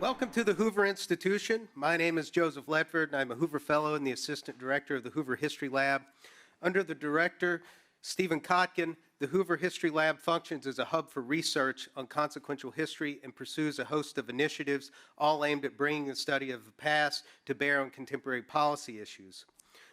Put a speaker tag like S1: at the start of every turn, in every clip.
S1: Welcome to the Hoover Institution. My name is Joseph Ledford, and I'm a Hoover Fellow and the Assistant Director of the Hoover History Lab. Under the Director, Stephen Kotkin, the Hoover History Lab functions as a hub for research on consequential history and pursues a host of initiatives, all aimed at bringing the study of the past to bear on contemporary policy issues.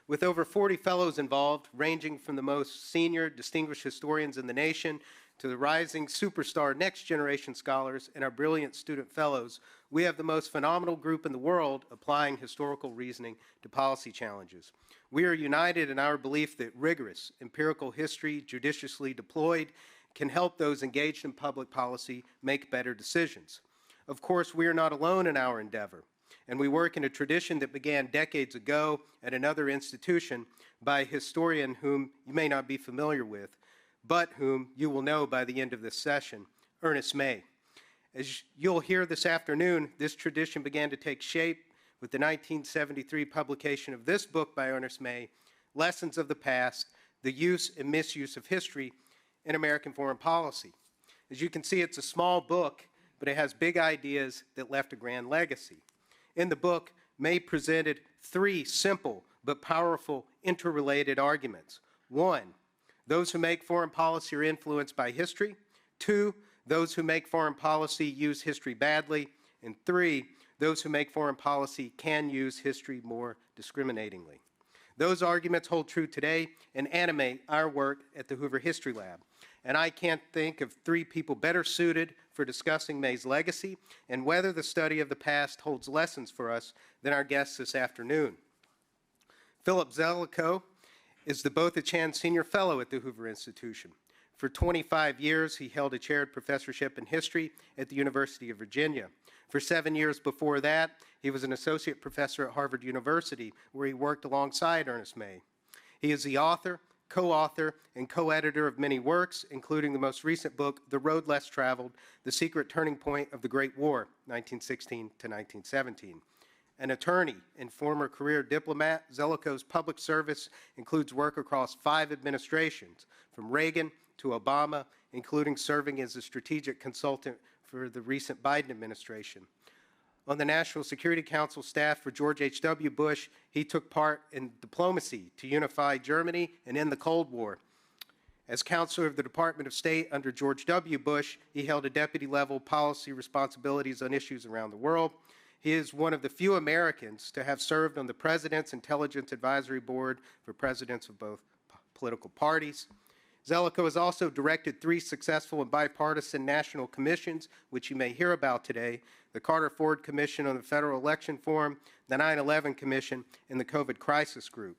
S1: With over 40 fellows involved, ranging from the most senior distinguished historians in the nation to the rising superstar next-generation scholars and our brilliant student fellows, we have the most phenomenal group in the world applying historical reasoning to policy challenges. We are united in our belief that rigorous empirical history, judiciously deployed, can help those engaged in public policy make better decisions. Of course, we are not alone in our endeavor, and we work in a tradition that began decades ago at another institution by a historian whom you may not be familiar with, but whom you will know by the end of this session, Ernest May. As you'll hear this afternoon, this tradition began to take shape with the 1973 publication of this book by Ernest May, Lessons of the Past, the Use and Misuse of History in American Foreign Policy. As you can see, it's a small book, but it has big ideas that left a grand legacy. In the book, May presented three simple but powerful interrelated arguments. One, those who make foreign policy are influenced by history. Two, those who make foreign policy use history badly. And three, those who make foreign policy can use history more discriminatingly. Those arguments hold true today and animate our work at the Hoover History Lab. And I can't think of three people better suited for discussing May's legacy and whether the study of the past holds lessons for us than our guests this afternoon. Philip Zelikow is the Botha-Chan Senior Fellow at the Hoover Institution. For 25 years, he held a chaired professorship in history at the University of Virginia. For 7 years before that, he was an associate professor at Harvard University, where he worked alongside Ernest May. He is the author, co-author, and co-editor of many works, including the most recent book, The Road Less Traveled, The Secret Turning Point of the Great War, 1916 to 1917. An attorney and former career diplomat, Zelikow's public service includes work across 5 administrations, from Reagan to Obama, including serving as a strategic consultant for the recent Biden administration. On the National Security Council staff for George H.W. Bush, he took part in diplomacy to unify Germany and end the Cold War. As counselor of the Department of State under George W. Bush, he held a deputy-level policy responsibilities on issues around the world. He is one of the few Americans to have served on the President's Intelligence Advisory Board for presidents of both political parties. Zelikow has also directed 3 successful and bipartisan national commissions, which you may hear about today: the Carter-Ford Commission on the Federal Election Forum, the 9/11 Commission, and the COVID Crisis Group.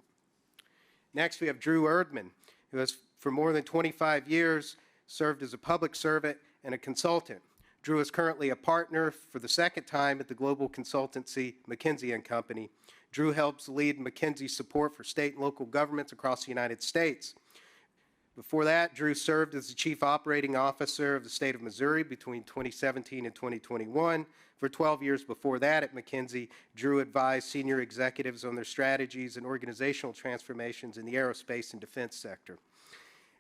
S1: Next, we have Drew Erdman, who has, for more than 25 years, served as a public servant and a consultant. Drew is currently a partner for the second time at the global consultancy McKinsey & Company. Drew helps lead McKinsey's support for state and local governments across the United States. Before that, Drew served as the Chief Operating Officer of the state of Missouri between 2017 and 2021. For 12 years before that at McKinsey, Drew advised senior executives on their strategies and organizational transformations in the aerospace and defense sector.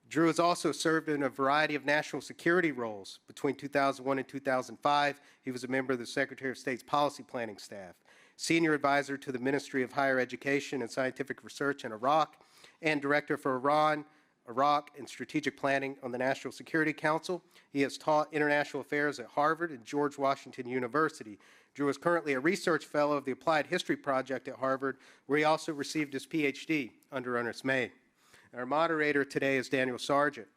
S1: Drew has also served in a variety of national security roles. Between 2001 and 2005, he was a member of the Secretary of State's policy planning staff, senior advisor to the Ministry of Higher Education and Scientific Research in Iraq, and director for Iran, Iraq, and strategic planning on the National Security Council. He has taught international affairs at Harvard and George Washington University. Drew is currently a research fellow of the Applied History Project at Harvard, where he also received his PhD under Ernest May. Our moderator today is Daniel Sargent.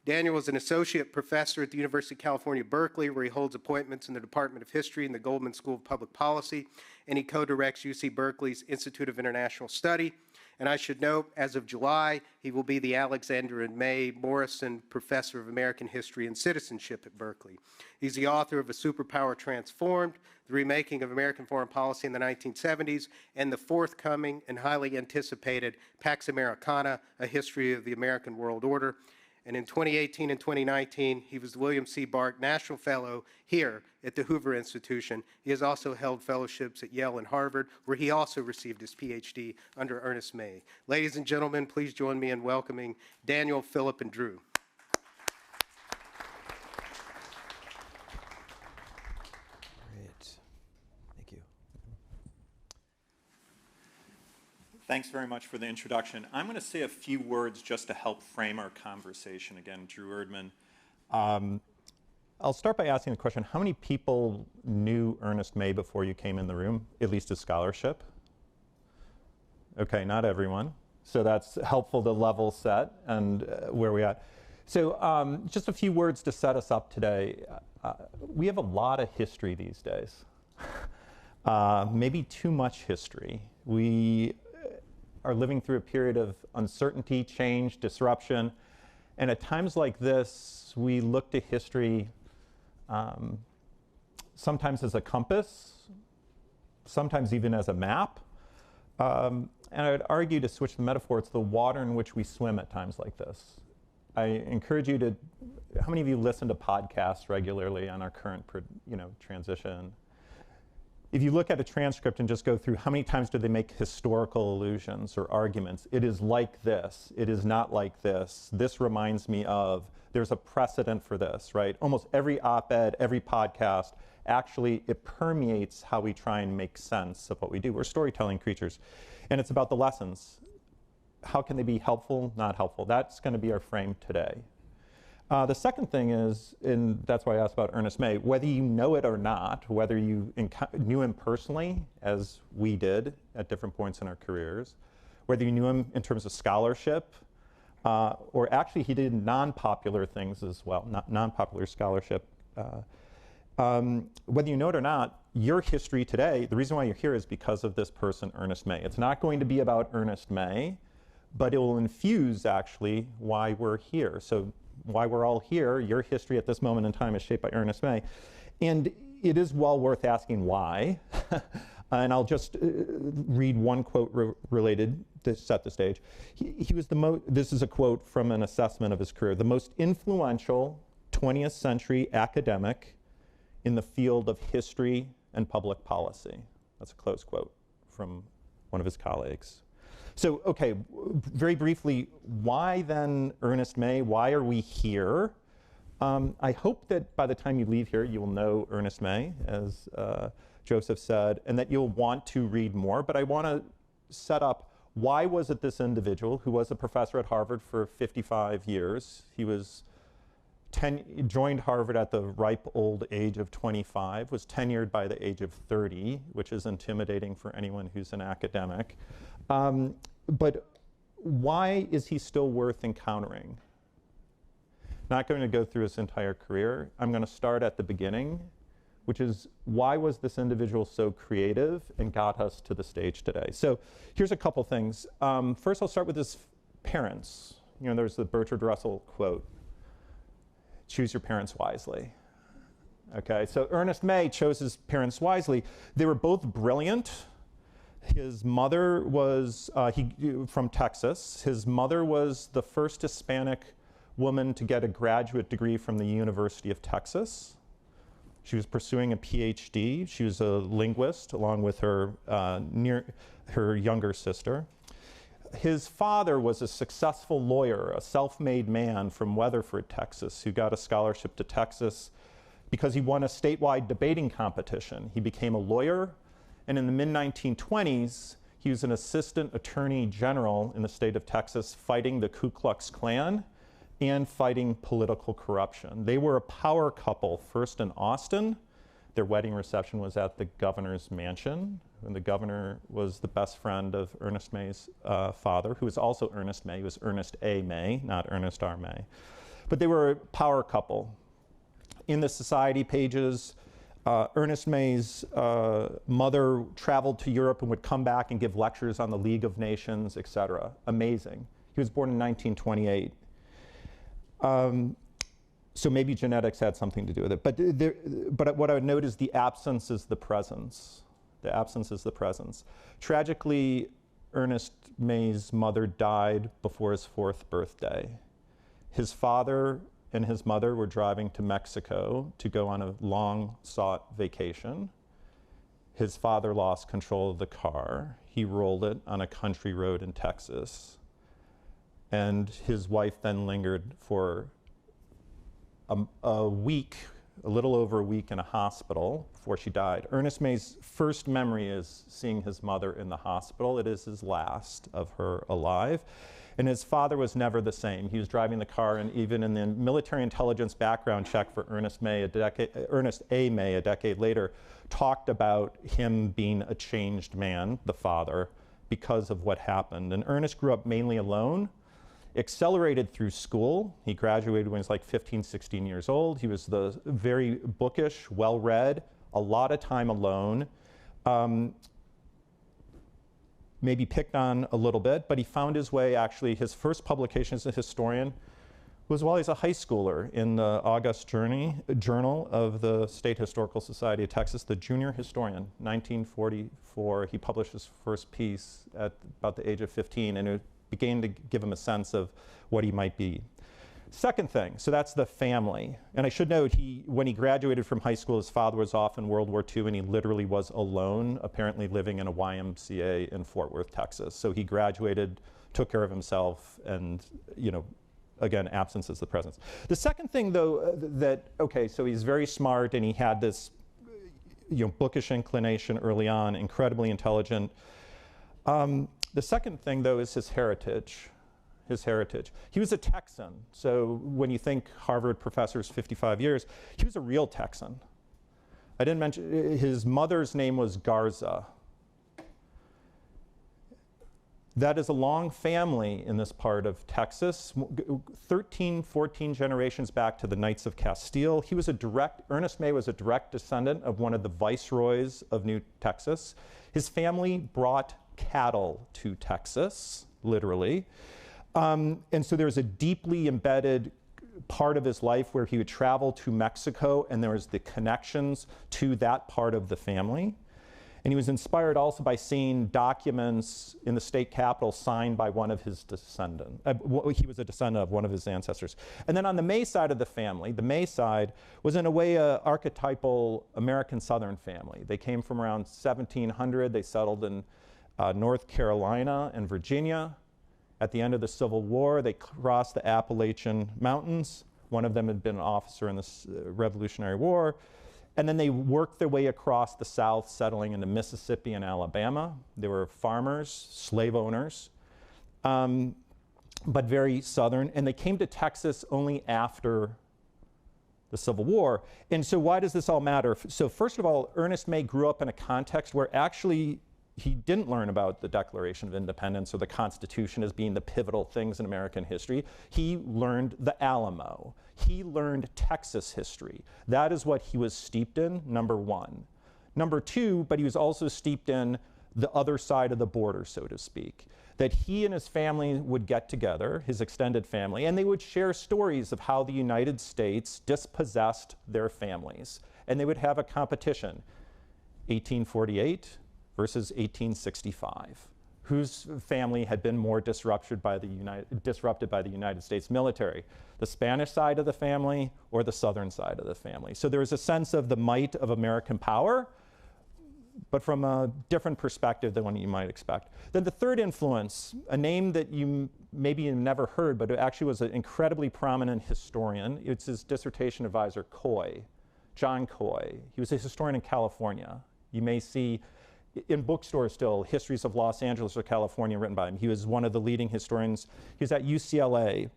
S1: Daniel is an associate professor at the University of California, Berkeley, where he holds appointments in the Department of History and the Goldman School of Public Policy, and he co-directs UC Berkeley's Institute of International Study. And I should note, as of July, he will be the Alexander and May Morrison Professor of American History and Citizenship at Berkeley. He's the author of A Superpower Transformed, The Remaking of American Foreign Policy in the 1970s, and the forthcoming and highly anticipated Pax Americana, A History of the American World Order. And in 2018 and 2019, he was the William C. Bark National Fellow here at the Hoover Institution. He has also held fellowships at Yale and Harvard, where he also received his PhD under Ernest May. Ladies and gentlemen, please join me in welcoming Daniel, Philip, and Drew.
S2: Great. Thanks very much for the introduction. I'm going to say a few words just to help frame our conversation. Again, Drew Erdman. I'll start by asking the question, how many people knew Ernest May before you came in the room, at least as scholarship? Okay, not everyone. So that's helpful to level set and where we're at. So just a few words to set us up today. We have a lot of history these days. Maybe too much history. We are living through a period of uncertainty, change, disruption. And at times like this, we look to history sometimes as a compass, sometimes even as a map. And I would argue, to switch the metaphor, it's the water in which we swim at times like this. I encourage you to, how many of you listen to podcasts regularly on our current transition? If you look at a transcript and just go through how many times do they make historical allusions or arguments, it is like this, it is not like this, this reminds me of, there's a precedent for this, right? Almost every op-ed, every podcast, actually it permeates how we try and make sense of what we do. We're storytelling creatures. And it's about the lessons. How can they be helpful, not helpful? That's going to be our frame today. The second thing is, and that's why I asked about Ernest May, whether you know it or not, whether you knew him personally, as we did at different points in our careers, whether you knew him in terms of scholarship, or actually he did non-popular things as well, non-popular scholarship. Whether you know it or not, your history today, the reason why you're here is because of this person, Ernest May. It's not going to be about Ernest May, but it will infuse, actually, why we're here. So why we're all here, your history at this moment in time is shaped by Ernest May. And it is well worth asking why. And I'll just read one quote related to set the stage. He was this is a quote from an assessment of his career, the most influential 20th century academic in the field of history and public policy. That's a close quote from one of his colleagues. So, okay, very briefly, why then Ernest May? Why are we here? I hope that by the time you leave here, you will know Ernest May, as Joseph said, and that you'll want to read more. But I want to set up, why was it this individual, who was a professor at Harvard for 55 years, he was joined Harvard at the ripe old age of 25, was tenured by the age of 30, which is intimidating for anyone who's an academic. But why is he still worth encountering? Not going to go through his entire career. I'm going to start at the beginning, which is, why was this individual so creative and got us to the stage today? So here's a couple things. First, I'll start with his parents. You know, there's the Bertrand Russell quote, choose your parents wisely. Okay, so Ernest May chose his parents wisely. They were both brilliant. His mother was from Texas. His mother was the first Hispanic woman to get a graduate degree from the University of Texas. She was pursuing a PhD. She was a linguist along with her younger sister. His father was a successful lawyer, a self-made man from Weatherford, Texas, who got a scholarship to Texas because he won a statewide debating competition. He became a lawyer, and in the mid-1920s, he was an assistant attorney general in the state of Texas fighting the Ku Klux Klan and fighting political corruption. They were a power couple, first in Austin. Their wedding reception was at the governor's mansion, and the governor was the best friend of Ernest May's father, who was also Ernest May. He was Ernest A. May, not Ernest R. May. But they were a power couple. In the society pages, Ernest May's mother traveled to Europe and would come back and give lectures on the League of Nations, etc. Amazing. He was born in 1928. So maybe genetics had something to do with it. But what I would note is the absence is the presence. The absence is the presence. Tragically, Ernest May's mother died before his 4th birthday. His father and his mother were driving to Mexico to go on a long-sought vacation. His father lost control of the car. He rolled it on a country road in Texas. And his wife then lingered for a week a little over a week in a hospital before she died. Ernest May's first memory is seeing his mother in the hospital. It is his last of her alive. And his father was never the same. He was driving the car, and even in the military intelligence background check for Ernest A. May, a decade later, talked about him being a changed man, the father, because of what happened. And Ernest grew up mainly alone, accelerated through school. He graduated when he was like 15, 16 years old. He was very bookish, well-read, a lot of time alone. Maybe picked on a little bit, but he found his way, actually, his first publication as a historian was while he was a high schooler in the August Journal of the State Historical Society of Texas, the Junior Historian, 1944. He published his first piece at about the age of 15, and it began to give him a sense of what he might be. Second thing, so that's the family. And I should note, when he graduated from high school, his father was off in World War II, and he literally was alone, apparently living in a YMCA in Fort Worth, Texas. So he graduated, took care of himself, and, again, absence is the presence. The second thing, though, so he's very smart, and he had this, bookish inclination early on, incredibly intelligent. The second thing, though, is his heritage. He was a Texan. So when you think Harvard professors 55 years, he was a real Texan. I didn't mention, his mother's name was Garza. That is a long family in this part of Texas, 13, 14 generations back to the Knights of Castile. Ernest May was a direct descendant of one of the viceroys of New Texas. His family brought cattle to Texas, literally. And so there's a deeply embedded part of his life where he would travel to Mexico, and there was the connections to that part of the family. And he was inspired also by seeing documents in the state capitol signed by one of his descendants. He was a descendant of one of his ancestors. And then on the May side of the family, the May side was in a way an archetypal American Southern family. They came from around 1700. They settled in North Carolina and Virginia. At the end of the Civil War, they crossed the Appalachian Mountains. One of them had been an officer in the Revolutionary War. And then they worked their way across the South, settling into Mississippi and Alabama. They were farmers, slave owners, but very Southern. And they came to Texas only after the Civil War. And so why does this all matter? So first of all, Ernest May grew up in a context where actually he didn't learn about the Declaration of Independence or the Constitution as being the pivotal things in American history. He learned the Alamo. He learned Texas history. That is what he was steeped in, number one. Number two, but he was also steeped in the other side of the border, so to speak. That he and his family would get together, his extended family, and they would share stories of how the United States dispossessed their families. And they would have a competition, 1848 versus 1865. Whose family had been more disrupted by the United States military? The Spanish side of the family or the Southern side of the family? So there was a sense of the might of American power, but from a different perspective than one you might expect. Then the third influence, a name that you maybe you've never heard, but it actually was an incredibly prominent historian. It's his dissertation advisor, Coy, John Coy. He was a historian in California. You may see in bookstores still, histories of Los Angeles or California written by him. He was one of the leading historians. He was at UCLA.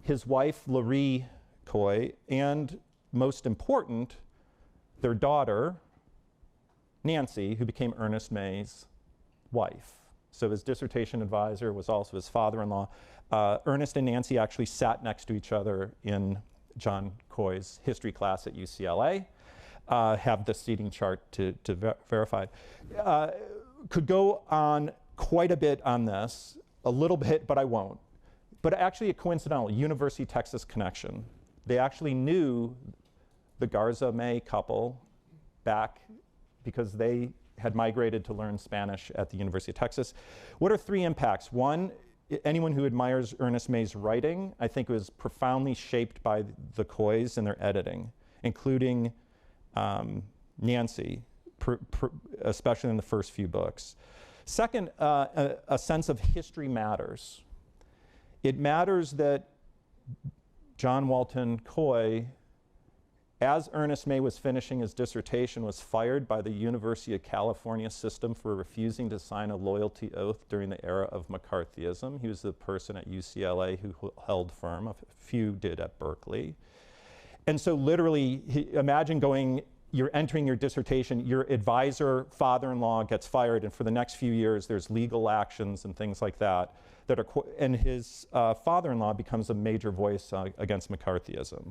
S2: His wife, Laurie Coy, and most important, their daughter, Nancy, who became Ernest May's wife. So his dissertation advisor was also his father-in-law. Ernest and Nancy actually sat next to each other in John Coy's history class at UCLA. Have the seating chart to verify it. Could go on quite a bit on this, a little bit, but I won't. But actually a coincidental University Texas connection. They actually knew the Garza May couple back because they had migrated to learn Spanish at the University of Texas. What are three impacts? One, anyone who admires Ernest May's writing, I think was profoundly shaped by the Coys and their editing, including Nancy, especially in the first few books. Second, a sense of history matters. It matters that John Walton Coy as Ernest May was finishing his dissertation, was fired by the University of California system for refusing to sign a loyalty oath during the era of McCarthyism. He was the person at UCLA who held firm. A few did at Berkeley. And so literally, imagine you're entering your dissertation, your advisor, father-in-law gets fired, and for the next few years, there's legal actions and things like that. And his father-in-law becomes a major voice against McCarthyism.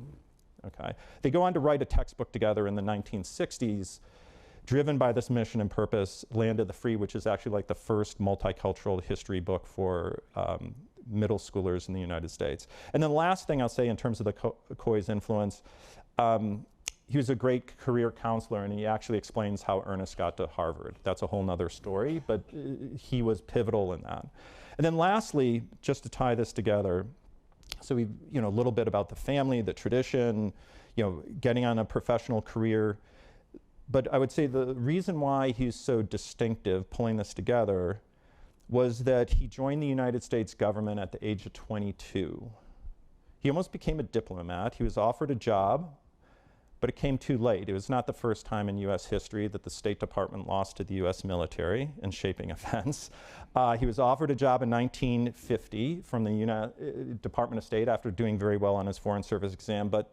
S2: Okay. They go on to write a textbook together in the 1960s, driven by this mission and purpose, Land of the Free, which is actually like the first multicultural history book for middle schoolers in the United States. And then the last thing I'll say in terms of the Coy's influence, he was a great career counselor, and he actually explains how Ernest got to Harvard. That's a whole nother story, but he was pivotal in that. And then lastly, just to tie this together, so we, a little bit about the family, the tradition, getting on a professional career. But I would say the reason why he's so distinctive, pulling this together, was that he joined the United States government at the age of 22. He almost became a diplomat. He was offered a job, but it came too late. It was not the first time in US history that the State Department lost to the US military in shaping events. He was offered a job in 1950 from the Department of State after doing very well on his Foreign Service exam, but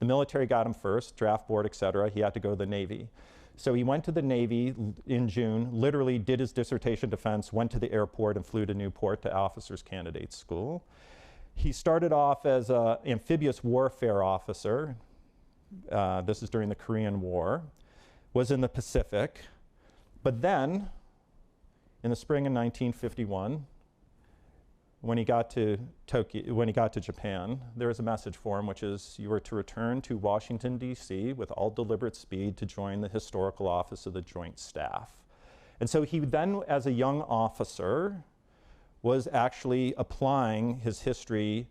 S2: the military got him first, draft board, et cetera. He had to go to the Navy. So he went to the Navy in June, literally did his dissertation defense, went to the airport and flew to Newport to Officers Candidate School. He started off as an amphibious warfare officer. This is during the Korean War, was in the Pacific. But then, in the spring of 1951, when he got to Japan, there was a message for him, which is you were to return to Washington, D.C. with all deliberate speed to join the historical office of the Joint Staff. And so he then, as a young officer, was actually applying his history.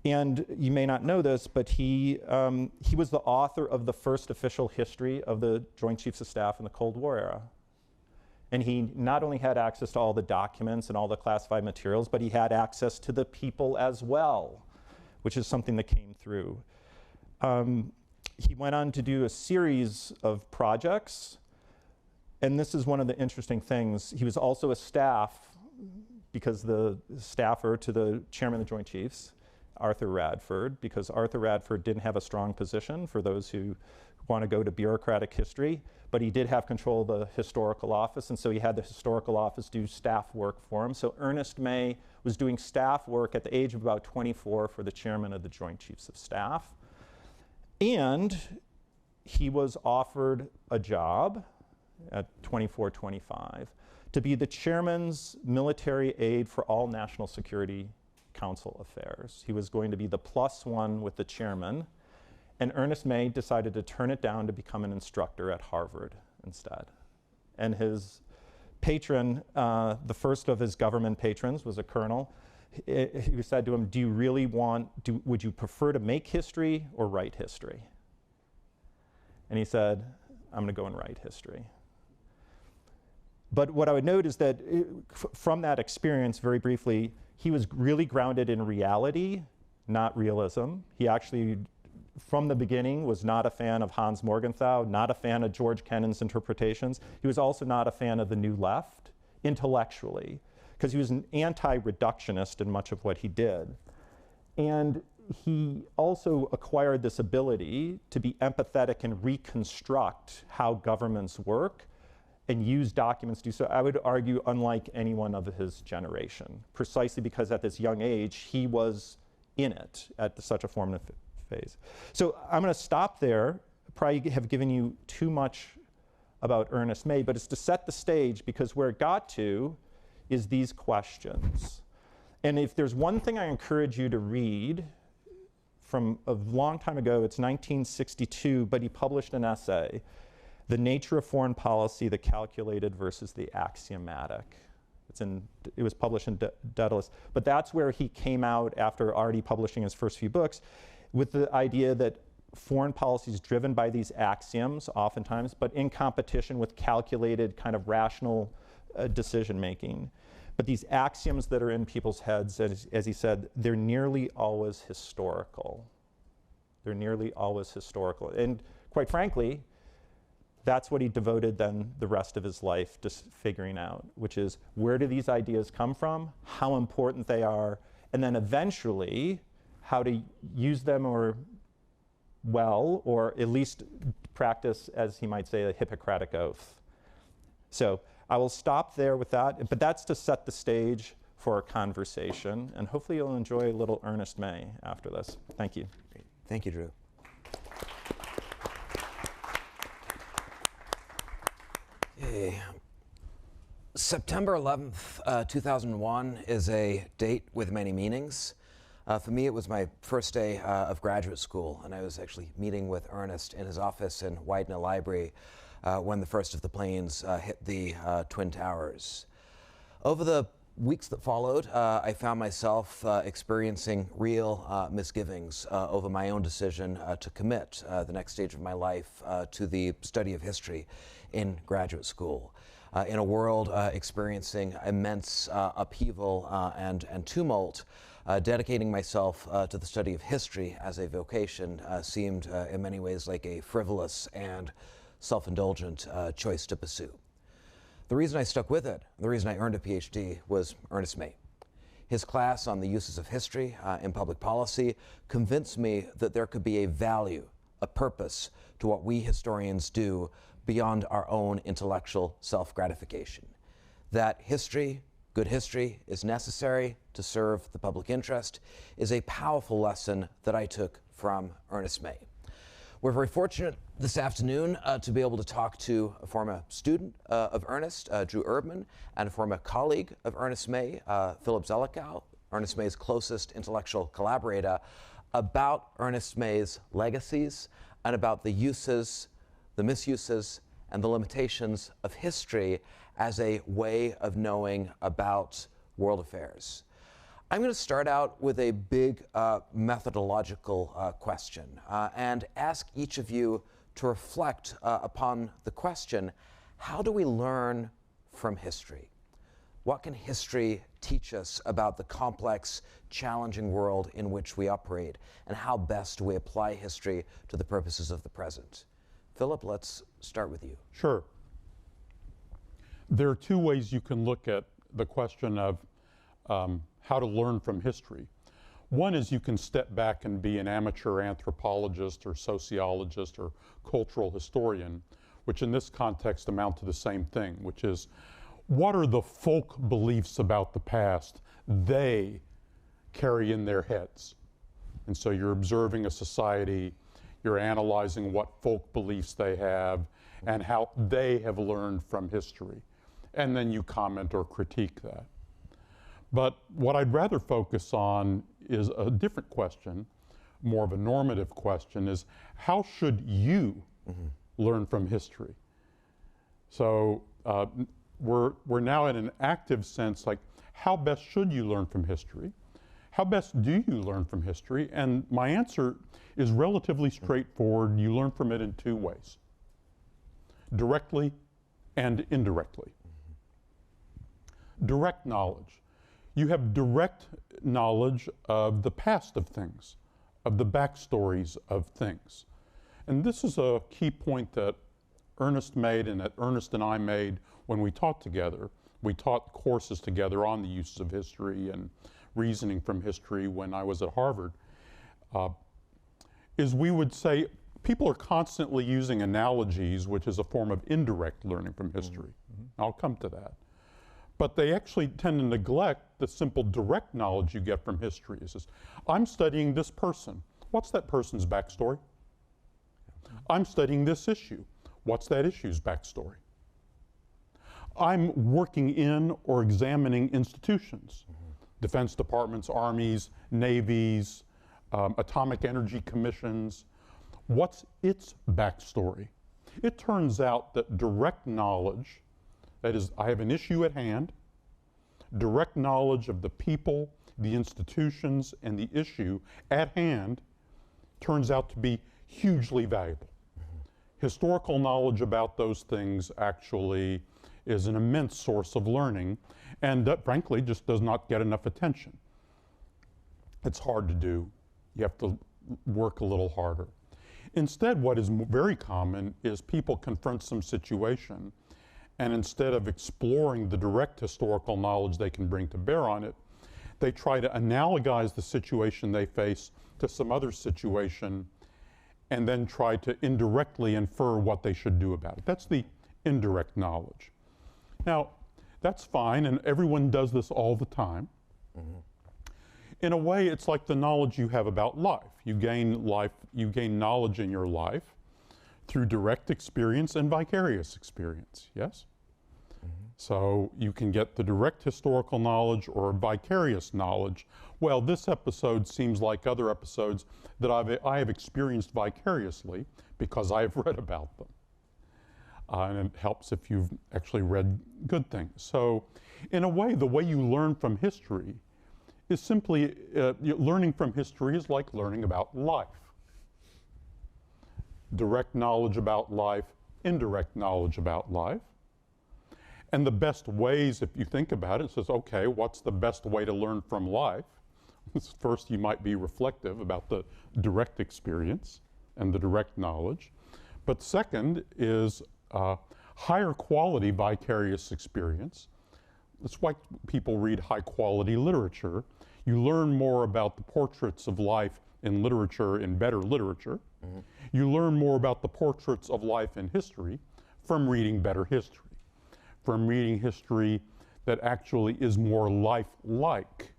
S2: And you may not know this, but he was the author of the first official history of the Joint Chiefs of Staff in the Cold War era. And he not only had access to all the documents and all the classified materials, but he had access to the people as well, which is something that came through. He went on to do a series of projects, and this is one of the interesting things. He was also a staff, because the staffer to the chairman of the Joint Chiefs, Arthur Radford, because Arthur Radford didn't have a strong position for those who want to go to bureaucratic history, but he did have control of the historical office, and so he had the historical office do staff work for him. So Ernest May was doing staff work at the age of about 24 for the chairman of the Joint Chiefs of Staff. And he was offered a job at 24, 25 to be the chairman's military aide for all national security council affairs. He was going to be the +1 with the chairman, and Ernest May decided to turn it down to become an instructor at Harvard instead. And his patron, the first of his government patrons, was a colonel. He said to him, would you prefer to make history or write history? And he said, I'm going to go and write history. But what I would note is that from that experience, very briefly, he was really grounded in reality, not realism. He actually, from the beginning, was not a fan of Hans Morgenthau, not a fan of George Kennan's interpretations. He was also not a fan of the New Left, intellectually, because he was an anti-reductionist in much of what he did. And he also acquired this ability to be empathetic and reconstruct how governments work and use documents to do so, I would argue, unlike anyone of his generation, precisely because at this young age, he was in it at such a formative phase. So I'm going to stop there. Probably have given you too much about Ernest May, but it's to set the stage, because where it got to is these questions. And if there's one thing I encourage you to read from a long time ago, it's 1962, but he published an essay, The Nature of Foreign Policy, the Calculated versus the Axiomatic. It was published in Daedalus. But that's where he came out after already publishing his first few books with the idea that foreign policy is driven by these axioms oftentimes, but in competition with calculated kind of rational decision making. But these axioms that are in people's heads, as he said, they're nearly always historical. They're nearly always historical. And quite frankly, that's what he devoted then the rest of his life to figuring out, which is where do these ideas come from, how important they are, and then eventually how to use them or at least practice, as he might say, a Hippocratic oath. So I will stop there with that, but that's to set the stage for a conversation, and hopefully you'll enjoy a little Ernest May after this. Thank you.
S3: Great. Thank you, Drew. Okay. September 11th, 2001 is a date with many meanings. For me, it was my first day of graduate school, and I was actually meeting with Ernest in his office in Widener Library when the first of the planes hit the Twin Towers. Over the weeks that followed, I found myself experiencing real misgivings over my own decision to commit the next stage of my life to the study of history in graduate school. In a world experiencing immense upheaval and tumult, dedicating myself to the study of history as a vocation seemed in many ways like a frivolous and self-indulgent choice to pursue. The reason I stuck with it, the reason I earned a PhD, was Ernest May. His class on the uses of history in public policy convinced me that there could be a value, a purpose to what we historians do beyond our own intellectual self-gratification. That history, good history, is necessary to serve the public interest is a powerful lesson that I took from Ernest May. We're very fortunate this afternoon to be able to talk to a former student of Ernest, Drew Erdman, and a former colleague of Ernest May, Philip Zelikow, Ernest May's closest intellectual collaborator, about Ernest May's legacies and about the uses, the misuses, and the limitations of history as a way of knowing about world affairs. I'm going to start out with a big methodological question and ask each of you to reflect upon the question, how do we learn from history? What can history teach us about the complex, challenging world in which we operate, and how best do we apply history to the purposes of the present? Philip, let's start with you.
S4: Sure. There are two ways you can look at the question of how to learn from history. One is you can step back and be an amateur anthropologist or sociologist or cultural historian, which in this context amount to the same thing, which is what are the folk beliefs about the past they carry in their heads? And so you're observing a society, you're analyzing what folk beliefs they have and how they have learned from history. And then you comment or critique that. But what I'd rather focus on is a different question, more of a normative question, is how should you learn from history? So we're now in an active sense, like how best should you learn from history? How best do you learn from history? And my answer is relatively straightforward. You learn from it in two ways, directly and indirectly. Direct knowledge. You have direct knowledge of the past of things, of the backstories of things. And this is a key point that Ernest made and that Ernest and I made when we taught together. We taught courses together on the uses of history and reasoning from history when I was at Harvard, is we would say people are constantly using analogies, which is a form of indirect learning from history. I'll come to that. But they actually tend to neglect the simple direct knowledge you get from history. It's just, I'm studying this person. What's that person's backstory? I'm studying this issue. What's that issue's backstory? I'm working in or examining institutions, defense departments, armies, navies, atomic energy commissions. What's its backstory? It turns out that direct knowledge, that is, I have an issue at hand, direct knowledge of the people, the institutions, and the issue at hand turns out to be hugely valuable. Historical knowledge about those things actually is an immense source of learning and frankly just does not get enough attention. It's hard to do. You have to work a little harder. Instead, what is very common is people confront some situation, and instead of exploring the direct historical knowledge they can bring to bear on it, they try to analogize the situation they face to some other situation and then try to indirectly infer what they should do about it. That's the indirect knowledge. Now, that's fine, and everyone does this all the time. Mm-hmm. In a way, it's like the knowledge you have about life. You gain knowledge in your life through direct experience and vicarious experience, yes? Mm-hmm. So you can get the direct historical knowledge or vicarious knowledge. Well, this episode seems like other episodes that I have experienced vicariously because I have read about them. And it helps if you've actually read good things. So in a way, the way you learn from history is simply, learning from history is like learning about life. Direct knowledge about life, indirect knowledge about life. And the best ways, if you think about it, says, okay, what's the best way to learn from life? First, you might be reflective about the direct experience and the direct knowledge. But second is higher quality vicarious experience. That's why people read high quality literature. You learn more about the portraits of life in literature, in better literature. Mm-hmm. You learn more about the portraits of life in history from reading better history, from reading history that actually is more life-like.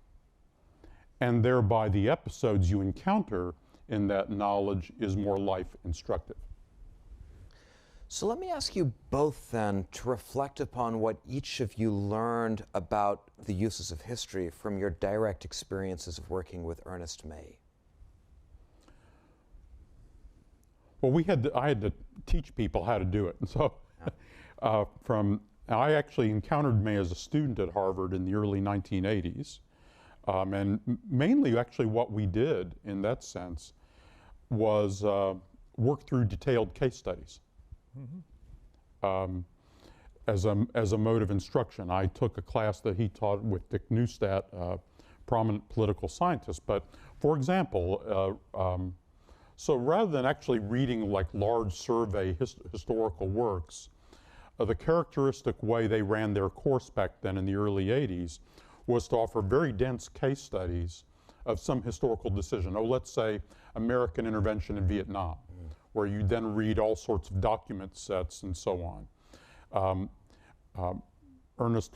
S4: And thereby the episodes you encounter in that knowledge is more life instructive.
S3: So let me ask you both then to reflect upon what each of you learned about the uses of history from your direct experiences of working with Ernest May.
S4: Well, I had to teach people how to do it. And so I actually encountered May as a student at Harvard in the early 1980s. And mainly actually what we did in that sense was work through detailed case studies. Mm-hmm. As a mode of instruction. I took a class that he taught with Dick Neustadt, prominent political scientist. But for example, so rather than actually reading like large survey historical works, the characteristic way they ran their course back then in the early 80s was to offer very dense case studies of some historical decision. Oh, let's say American intervention in Vietnam, where you then read all sorts of document sets and so on. Ernest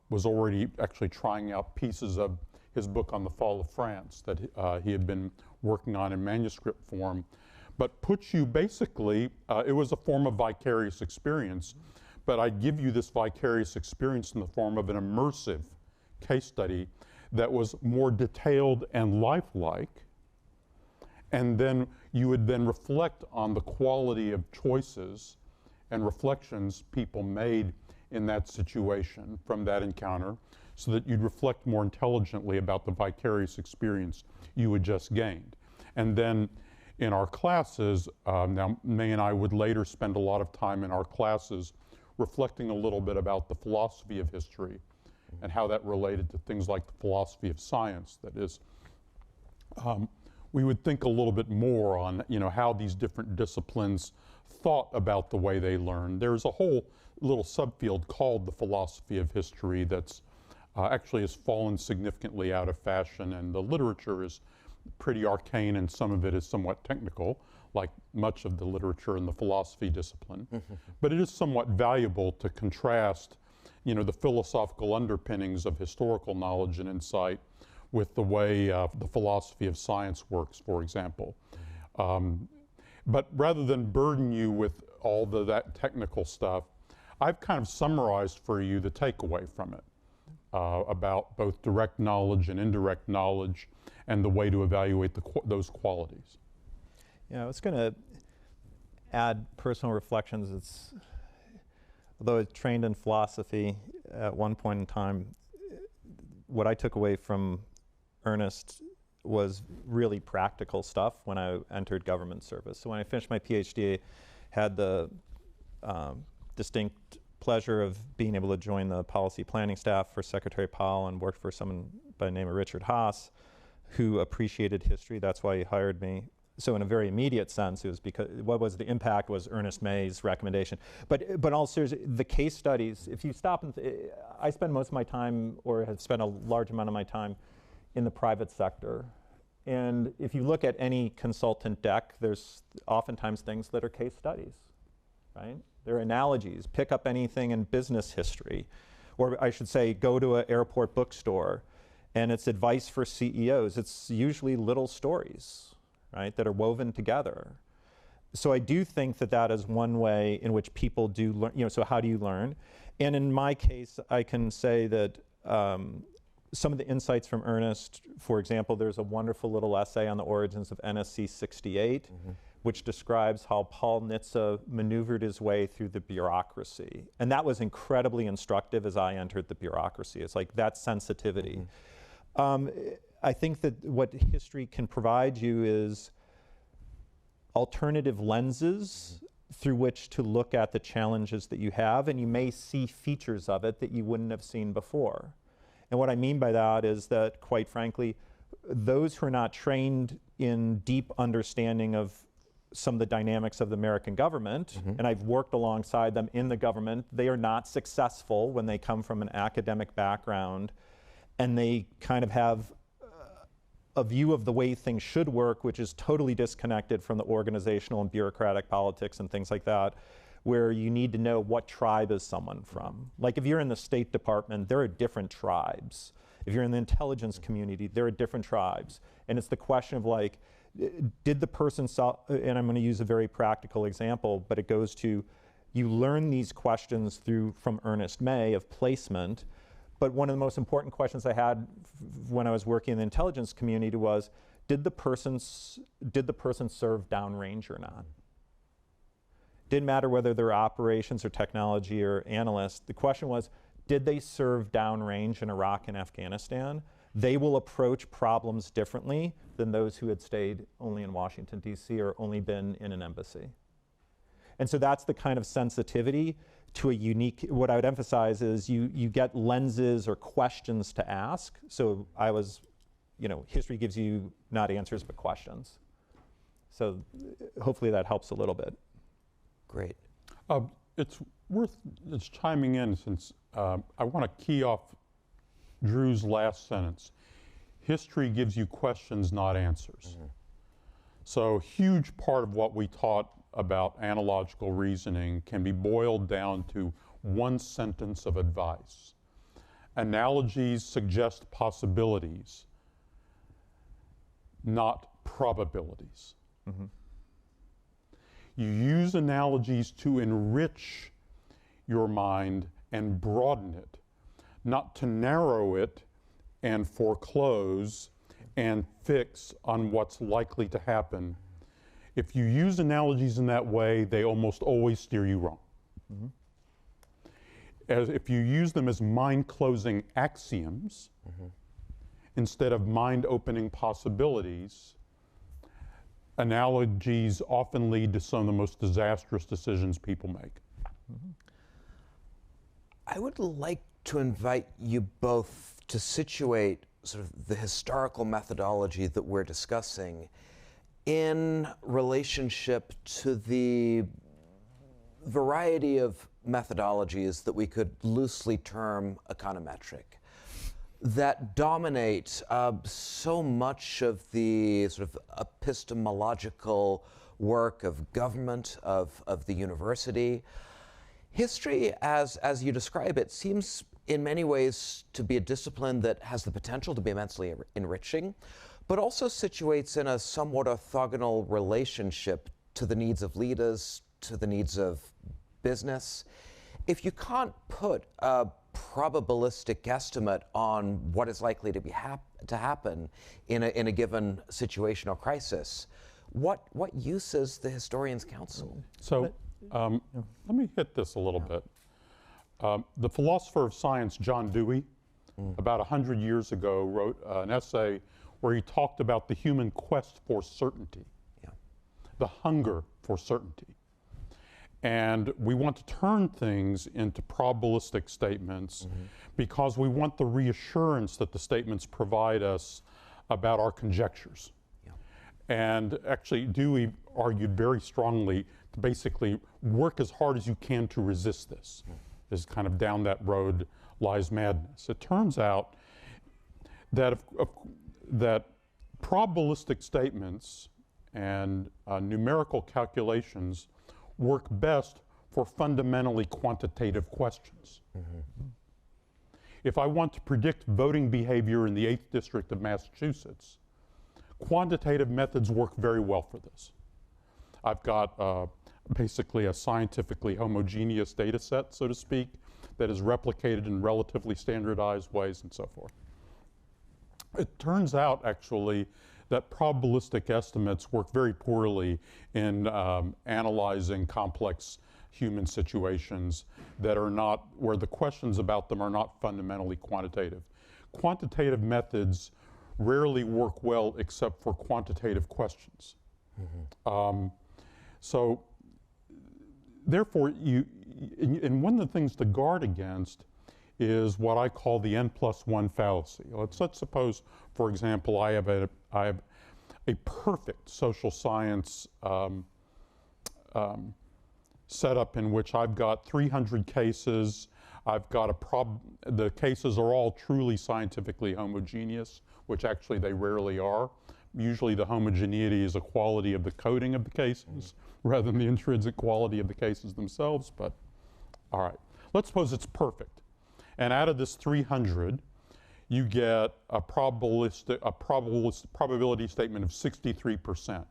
S4: was already actually trying out pieces of his book on the fall of France that he had been working on in manuscript form, but puts you basically, it was a form of vicarious experience, but I'd give you this vicarious experience in the form of an immersive case study that was more detailed and lifelike. And then you would then reflect on the quality of choices and reflections people made in that situation from that encounter, so that you'd reflect more intelligently about the vicarious experience you had just gained. And then in our classes, now May and I would later spend a lot of time in our classes reflecting a little bit about the philosophy of history and how that related to things like the philosophy of science. That is, we would think a little bit more on, how these different disciplines thought about the way they learned. There's a whole little subfield called the philosophy of history that's actually has fallen significantly out of fashion, and the literature is pretty arcane and some of it is somewhat technical, like much of the literature in the philosophy discipline. But it is somewhat valuable to contrast, the philosophical underpinnings of historical knowledge and insight with the way the philosophy of science works, for example. But rather than burden you with all that technical stuff, I've kind of summarized for you the takeaway from it about both direct knowledge and indirect knowledge and the way to evaluate those qualities.
S2: Yeah, I was going to add personal reflections. Although I trained in philosophy at one point in time, what I took away from Ernest was really practical stuff when I entered government service. So when I finished my PhD, I had the distinct pleasure of being able to join the policy planning staff for Secretary Powell and worked for someone by the name of Richard Haas, who appreciated history. That's why he hired me. So in a very immediate sense, it was because what was the impact was Ernest May's recommendation. But all seriously, the case studies, if you stop and, I spend most of my time, or have spent a large amount of my time, in the private sector. And if you look at any consultant deck, there's oftentimes things that are case studies, right? They're analogies. Pick up anything in business history. Or I should say, go to an airport bookstore, and it's advice for CEOs. It's usually little stories, right, that are woven together. So I do think that that is one way in which people do learn, you know, so how do you learn? And in my case, I can say that some of the insights from Ernest, for example, there's a wonderful little essay on the origins of NSC 68, which describes how Paul Nitze maneuvered his way through the bureaucracy. And that was incredibly instructive as I entered the bureaucracy. It's like that sensitivity. I think that what history can provide you is alternative lenses through which to look at the challenges that you have, and you may see features of it that you wouldn't have seen before. And what I mean by that is that, quite frankly, those who are not trained in deep understanding of some of the dynamics of the American government, and I've worked alongside them in the government, they are not successful when they come from an academic background, and they kind of have a view of the way things should work, which is totally disconnected from the organizational and bureaucratic politics and things like that, where you need to know what tribe is someone from. Like if you're in the State Department, there are different tribes. If you're in the intelligence community, there are different tribes. And it's the question of like, did the person, and I'm going to use a very practical example, but it goes to, you learn these questions from Ernest May of placement, but one of the most important questions I had when I was working in the intelligence community was, did the person serve downrange or not? Didn't matter whether they're operations or technology or analysts. The question was, did they serve downrange in Iraq and Afghanistan? They will approach problems differently than those who had stayed only in Washington, D.C. or only been in an embassy. And so that's the kind of sensitivity to a unique, what I would emphasize is you get lenses or questions to ask. So I was, you know, history gives you not answers, but questions. So hopefully that helps a little bit.
S3: Great.
S4: It's worth chiming in since I want to key off Drew's last sentence. History gives you questions, not answers. So a huge part of what we taught about analogical reasoning can be boiled down to one sentence of advice. Analogies suggest possibilities, not probabilities. You use analogies to enrich your mind and broaden it, not to narrow it and foreclose and fix on what's likely to happen. If you use analogies in that way, they almost always steer you wrong. As if you use them as mind-closing axioms instead of mind-opening possibilities, analogies often lead to some of the most disastrous decisions people make.
S3: I would like to invite you both to situate sort of the historical methodology that we're discussing in relationship to the variety of methodologies that we could loosely term econometric that dominate so much of the sort of epistemological work of government, of the university. History, as you describe it, seems in many ways to be a discipline that has the potential to be immensely enriching, but also situates in a somewhat orthogonal relationship to the needs of leaders, to the needs of business. If you can't put a probabilistic guesstimate on what is likely to happen in a given situation or crisis, what use is the historian's counsel?
S4: So let me hit this a little bit. The philosopher of science, John Dewey, about 100 years ago, wrote an essay where he talked about the human quest for certainty, the hunger for certainty. And we want to turn things into probabilistic statements because we want the reassurance that the statements provide us about our conjectures.
S3: Yeah.
S4: And actually, Dewey argued very strongly to basically work as hard as you can to resist this. Is kind of down that road lies madness. It turns out that that probabilistic statements and numerical calculations work best for fundamentally quantitative questions. If I want to predict voting behavior in the 8th District of Massachusetts, quantitative methods work very well for this. I've got basically a scientifically homogeneous data set, so to speak, that is replicated in relatively standardized ways and so forth. It turns out, actually, that probabilistic estimates work very poorly in analyzing complex human situations that are not, where the questions about them are not fundamentally quantitative. Quantitative methods rarely work well except for quantitative questions. So therefore, and one of the things to guard against is what I call the N+1 fallacy. Let's suppose, for example, I have a perfect social science setup in which I've got 300 cases. I've got the cases are all truly scientifically homogeneous, which actually they rarely are. Usually the homogeneity is a quality of the coding of the cases rather than the intrinsic quality of the cases themselves, but all right. Let's suppose it's perfect. And out of this 300, you get a probability statement of 63%.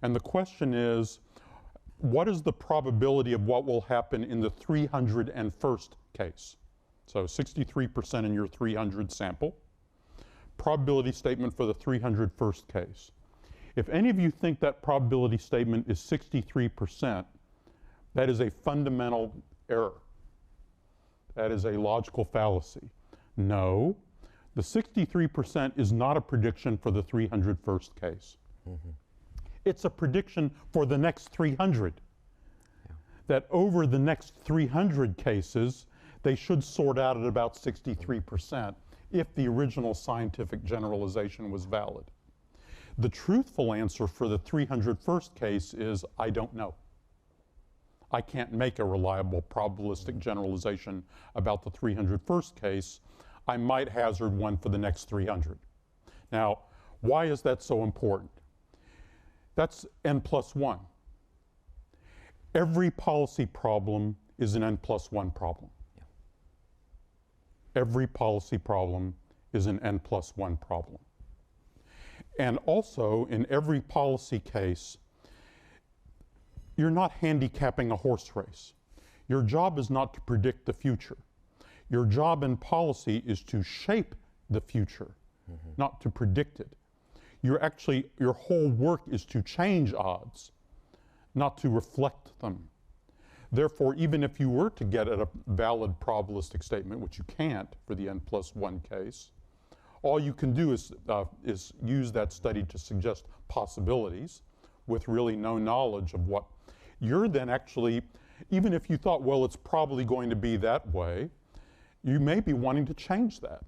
S4: And the question is, what is the probability of what will happen in the 301st case? So 63% in your 300 sample. Probability statement for the 301st case. If any of you think that probability statement is 63%, that is a fundamental error. That is a logical fallacy. No, the 63% is not a prediction for the 301st case. It's a prediction for the next 300. That over the next 300 cases, they should sort out at about 63% if the original scientific generalization was valid. The truthful answer for the 301st case is, I don't know. I can't make a reliable probabilistic generalization about the 301st case. I might hazard one for the next 300. Now, why is that so important? That's N+1. Every policy problem is an N+1 problem.
S3: Yeah.
S4: Every policy problem is an N+1 problem. And also, in every policy case, you're not handicapping a horse race. Your job is not to predict the future. Your job in policy is to shape the future, not to predict it. Your whole work is to change odds, not to reflect them. Therefore, even if you were to get at a valid probabilistic statement, which you can't for the N+1 case, all you can do is use that study to suggest possibilities with really no knowledge of what. You're then actually, even if you thought, well, it's probably going to be that way, you may be wanting to change that.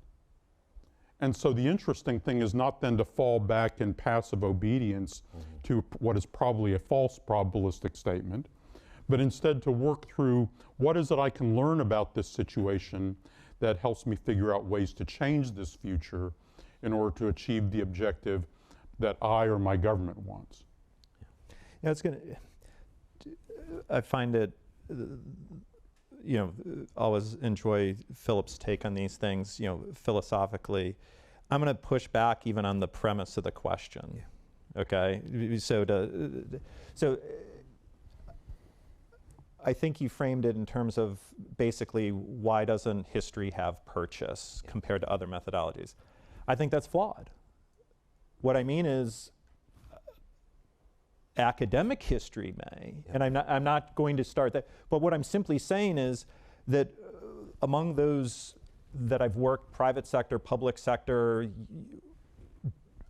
S4: And so the interesting thing is not then to fall back in passive obedience to what is probably a false probabilistic statement, but instead to work through what is it I can learn about this situation that helps me figure out ways to change this future in order to achieve the objective that I or my government wants.
S2: Yeah, I find it, always enjoy Philip's take on these things, philosophically. I'm going to push back even on the premise of the question. Yeah. Okay, so I think you framed it in terms of basically why doesn't history have purchase compared to other methodologies? I think that's flawed. What I mean is academic history may, and I'm not going to start that, but what I'm simply saying is that among those that I've worked, private sector, public sector,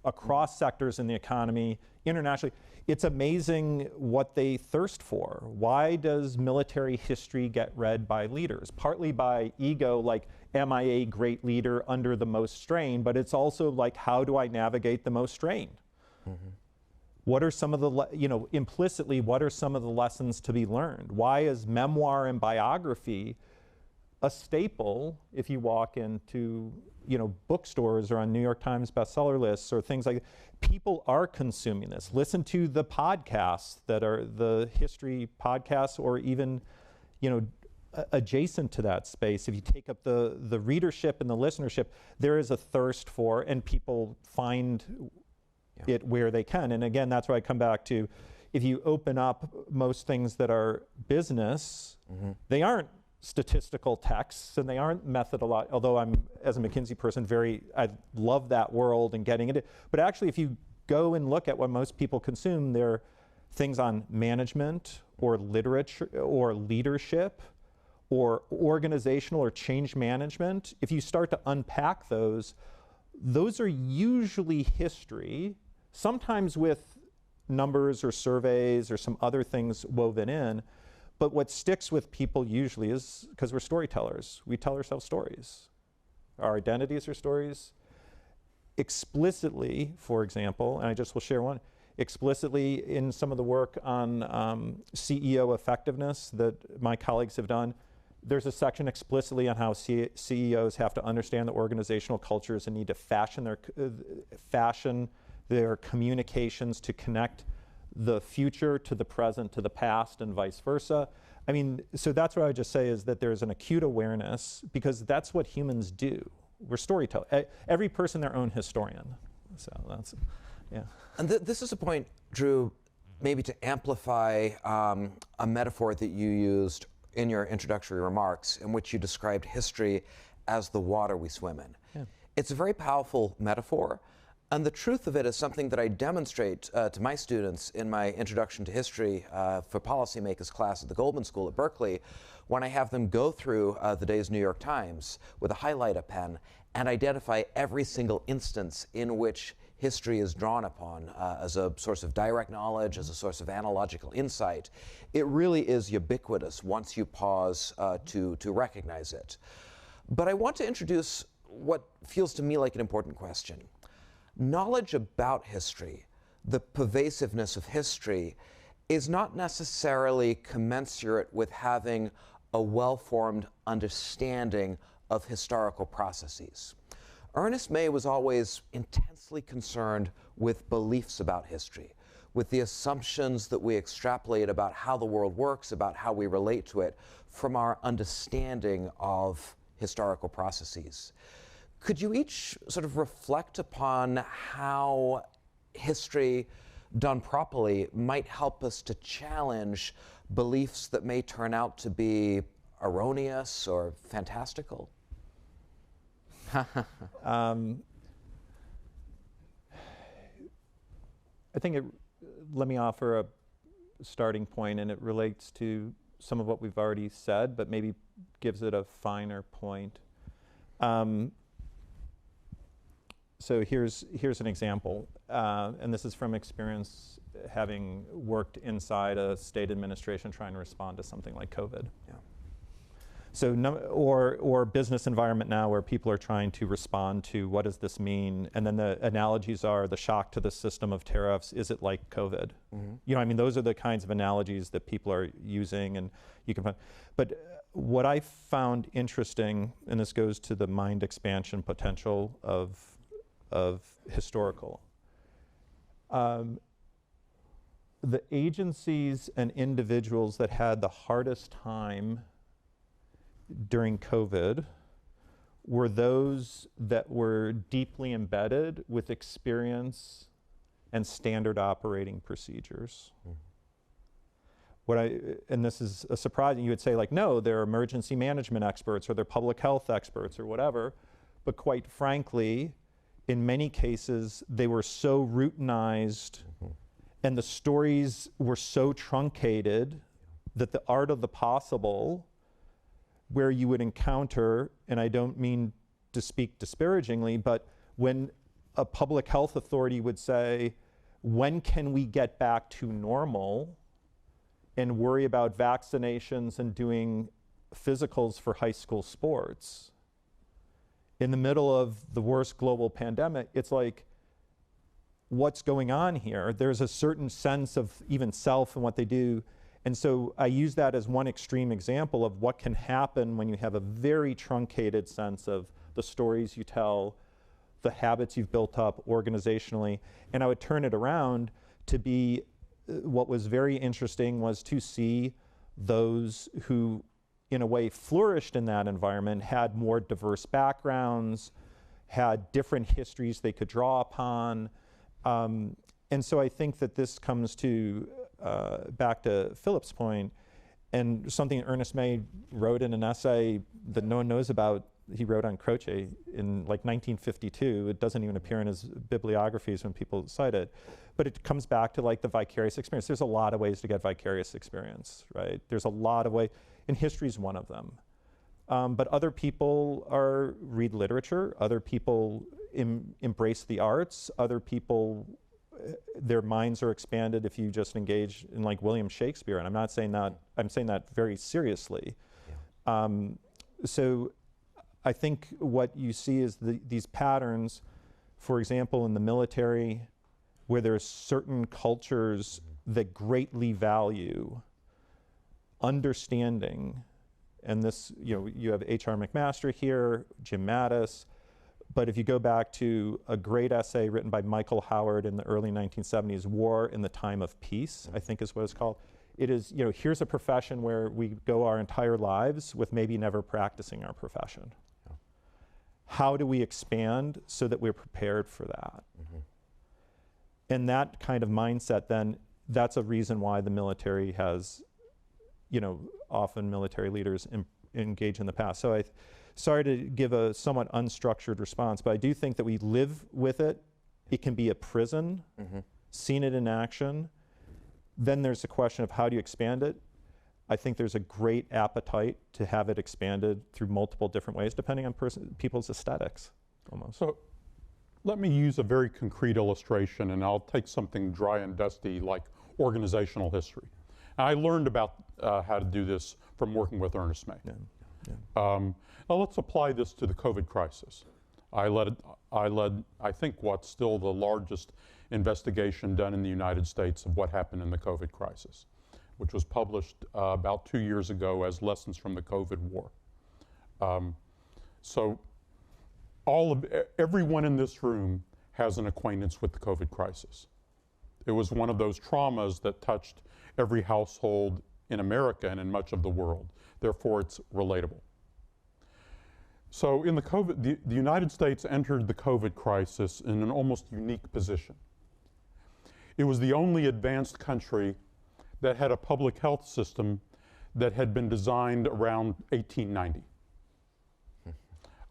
S2: across sectors in the economy, internationally, it's amazing what they thirst for. Why does military history get read by leaders? Partly by ego, like am I a great leader under the most strain, but it's also like, how do I navigate the most strain? What are some of the, implicitly, what are some of the lessons to be learned? Why is memoir and biography a staple if you walk into, bookstores or on New York Times bestseller lists or things like that? People are consuming this. Listen to the podcasts that are the history podcasts, or even, adjacent to that space. If you take up the readership and the listenership, there is a thirst for, and people find it where they can. And again, that's why I come back to, if you open up most things that are business, they aren't statistical texts and they aren't methodological, although I'm, as a McKinsey person, I love that world and getting into it. But actually, if you go and look at what most people consume, they're things on management or literature or leadership or organizational or change management. If you start to unpack those are usually history, sometimes with numbers or surveys or some other things woven in. But what sticks with people usually is because we're storytellers. We tell ourselves stories. Our identities are stories. Explicitly, for example, and I just will share one, explicitly in some of the work on CEO effectiveness that my colleagues have done, there's a section explicitly on how CEOs have to understand the organizational cultures and need to fashion their communications to connect the future to the present to the past and vice versa. I mean, so that's what I would just say, is that there's an acute awareness, because that's what humans do. We're storytellers. Every person their own historian. So that's, yeah.
S3: And this is a point, Drew, maybe to amplify a metaphor that you used in your introductory remarks, in which you described history as the water we swim in. Yeah. It's a very powerful metaphor, and the truth of it is something that I demonstrate to my students in my Introduction to History for Policymakers class at the Goldman School at Berkeley, when I have them go through the day's New York Times with a highlighter pen and identify every single instance in which history is drawn upon as a source of direct knowledge, as a source of analogical insight. It really is ubiquitous once you pause to recognize it. But I want to introduce what feels to me like an important question. Knowledge about history, the pervasiveness of history, is not necessarily commensurate with having a well-formed understanding of historical processes. Ernest May was always intensely concerned with beliefs about history, with the assumptions that we extrapolate about how the world works, about how we relate to it, from our understanding of historical processes. Could you each sort of reflect upon how history done properly might help us to challenge beliefs that may turn out to be erroneous or fantastical?
S2: I think let me offer a starting point, and it relates to some of what we've already said, but maybe gives it a finer point. So here's an example, and this is from experience having worked inside a state administration trying to respond to something like COVID. Yeah. So or business environment now where people are trying to respond to what does this mean, and then the analogies are the shock to the system of tariffs. Is it like COVID? Mm-hmm. Those are the kinds of analogies that people are using, and you can find. But what I found interesting, and this goes to the mind expansion potential of historical. The agencies and individuals that had the hardest time during COVID were those that were deeply embedded with experience and standard operating procedures. And this is a surprise, you would say, like, no, they're emergency management experts or they're public health experts or whatever, but quite frankly, in many cases, they were so routinized and the stories were so truncated that the art of the possible, where you would encounter, and I don't mean to speak disparagingly, but when a public health authority would say, when can we get back to normal and worry about vaccinations and doing physicals for high school sports, in the middle of the worst global pandemic, it's like, what's going on here? There's a certain sense of even self and what they do. And so I use that as one extreme example of what can happen when you have a very truncated sense of the stories you tell, the habits you've built up organizationally. And I would turn it around to be, what was very interesting was to see those who, in a way, flourished in that environment, had more diverse backgrounds, had different histories they could draw upon. And so I think that this comes to, back to Philip's point, and something Ernest May wrote in an essay that no one knows about. He wrote on Croce in like 1952. It doesn't even appear in his bibliographies when people cite it. But it comes back to like the vicarious experience. There's a lot of ways to get vicarious experience, right? There's a lot of ways, and history is one of them. But other people read literature, other people embrace the arts, other people, their minds are expanded if you just engage in like William Shakespeare. And I'm not saying that, I'm saying that very seriously. Yeah. So I think what you see is these patterns, for example, in the military, where there's certain cultures that greatly value understanding. And this, you have H.R. McMaster here, Jim Mattis. But if you go back to a great essay written by Michael Howard in the early 1970s, War in the Time of Peace, I think is what it's called. It is, here's a profession where we go our entire lives with maybe never practicing our profession. Yeah. How do we expand so that we're prepared for that? Mm-hmm. And that kind of mindset, then, that's a reason why the military has, often military leaders engage in the past. So sorry to give a somewhat unstructured response, but I do think that we live with it. It can be a prison, seen it in action. Then there's the question of how do you expand it? I think there's a great appetite to have it expanded through multiple different ways, depending on people's aesthetics, almost.
S4: So let me use a very concrete illustration, and I'll take something dry and dusty like organizational history. I learned about how to do this from working with Ernest May. Yeah. Yeah. Now let's apply this to the COVID crisis. I led, I think, what's still the largest investigation done in the United States of what happened in the COVID crisis, which was published about 2 years ago as Lessons from the COVID War. So everyone in this room has an acquaintance with the COVID crisis. It was one of those traumas that touched every household in America and in much of the world. Therefore, it's relatable. So in the United States entered the COVID crisis in an almost unique position. It was the only advanced country that had a public health system that had been designed around 1890.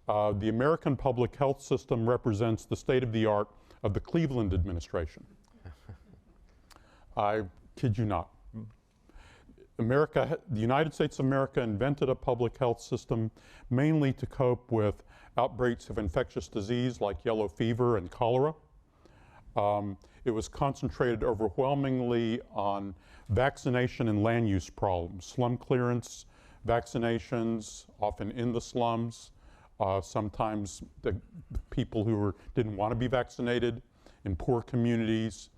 S4: The American public health system represents the state of the art of the Cleveland administration. I kid you not. The United States of America invented a public health system mainly to cope with outbreaks of infectious disease like yellow fever and cholera. It was concentrated overwhelmingly on vaccination and land use problems, slum clearance, vaccinations, often in the slums, sometimes the people who didn't want to be vaccinated in poor communities,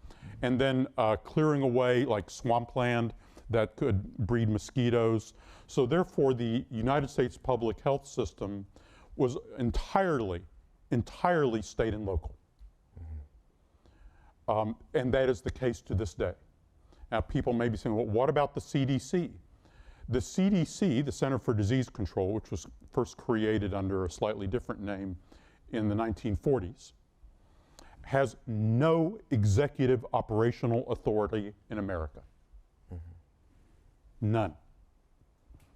S4: and then clearing away like swampland that could breed mosquitoes. So therefore, the United States public health system was entirely state and local. And that is the case to this day. Now, people may be saying, well, what about the CDC? The CDC, the Center for Disease Control, which was first created under a slightly different name in the 1940s, has no executive operational authority in America. None.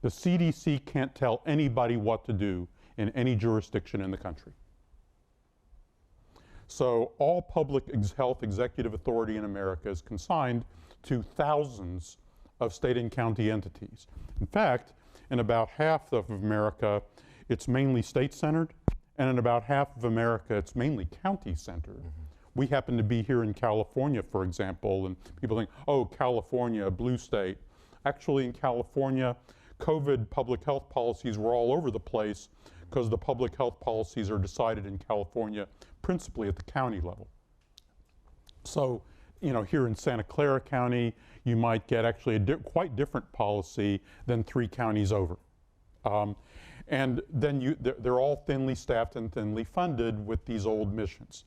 S4: The CDC can't tell anybody what to do in any jurisdiction in the country. So all public health executive authority in America is consigned to thousands of state and county entities. In fact, in about half of America, it's mainly state-centered, and in about half of America, it's mainly county-centered. We happen to be here in California, for example, and people think, oh, California, a blue state. Actually, in California, COVID public health policies were all over the place. because the public health policies are decided in California principally at the county level. So, you know, here in Santa Clara County, you might get actually a quite different policy than 3 counties over. And then they're all thinly staffed and thinly funded with these old missions.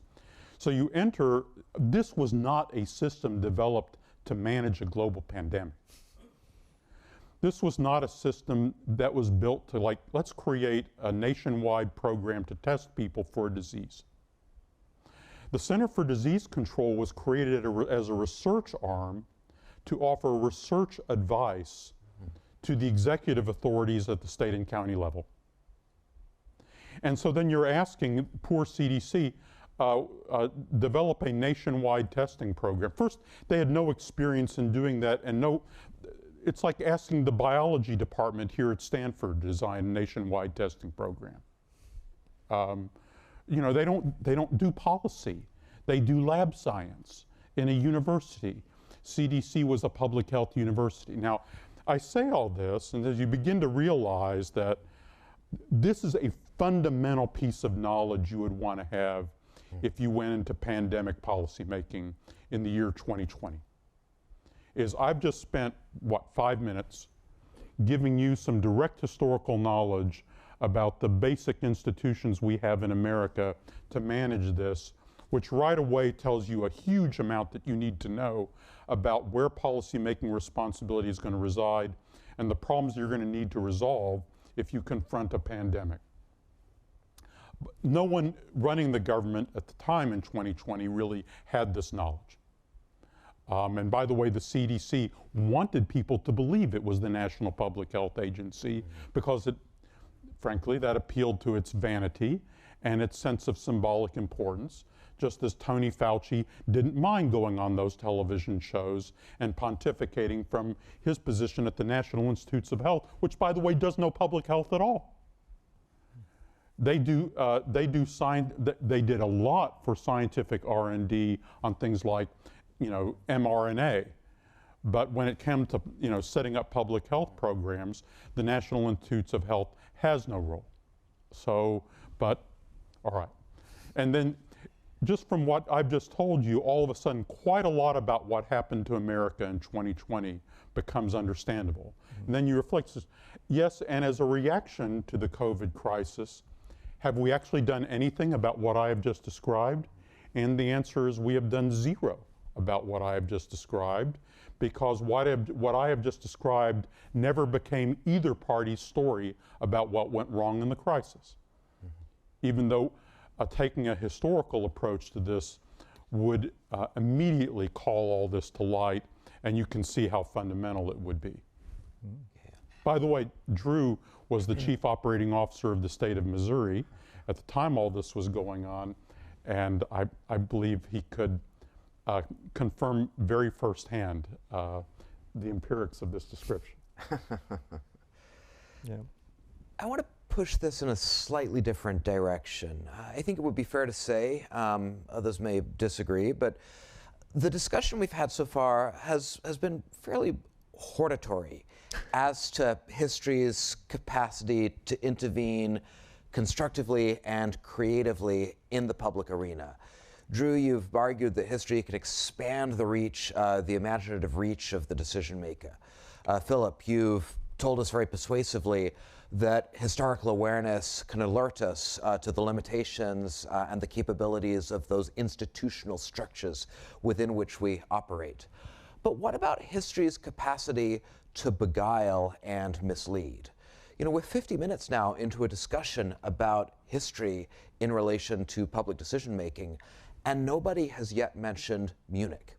S4: So you enter, this was not a system developed to manage a global pandemic. This was not a system that was built to, like, let's create a nationwide program to test people for a disease. The Center for Disease Control was created as a research arm to offer research advice to the executive authorities at the state and county level. And so then you're asking poor CDC, develop a nationwide testing program. First, they had no experience in doing that, and it's like asking the biology department here at Stanford to design a nationwide testing program. You know, they don't do policy. They do lab science in a university. CDC was a public health university. Now, I say all this, and as you begin to realize that this is a fundamental piece of knowledge you would want to have if you went into pandemic policymaking in the year 2020, is I've just spent, 5 minutes giving you some direct historical knowledge about the basic institutions we have in America to manage this, which right away tells you a huge amount that you need to know about where policymaking responsibility is going to reside and the problems you're going to need to resolve if you confront a pandemic. No one running the government at the time in 2020 really had this knowledge. And by the way, the CDC wanted people to believe it was the National Public Health Agency because frankly, that appealed to its vanity and its sense of symbolic importance, just as Tony Fauci didn't mind going on those television shows and pontificating from his position at the National Institutes of Health, which, by the way, does no public health at all. They did a lot for scientific R&D on things like, you know, mRNA. But when it came to, you know, setting up public health programs, the National Institutes of Health has no role. So, but, all right. And then just from what I've just told you, all of a sudden, quite a lot about what happened to America in 2020 becomes understandable. And then you reflect, yes, and as a reaction to the COVID crisis, have we actually done anything about what I have just described? And the answer is we have done zero about what I have just described, because what I have just described never became either party's story about what went wrong in the crisis. Even though taking a historical approach to this would immediately call all this to light, and you can see how fundamental it would be. By the way, Drew was the chief operating officer of the state of Missouri at the time all this was going on, and I believe he could confirm very firsthand the empirics of this description.
S2: Yeah.
S3: I want to push this in a slightly different direction. I think it would be fair to say, others may disagree, but the discussion we've had so far has been fairly hortatory as to history's capacity to intervene constructively and creatively in the public arena. Drew, you've argued that history can expand the reach, the imaginative reach of the decision maker. Philip, you've told us very persuasively that historical awareness can alert us to the limitations and the capabilities of those institutional structures within which we operate. But what about history's capacity to beguile and mislead? You know, we're 50 minutes now into a discussion about history in relation to public decision making, and nobody has yet mentioned Munich.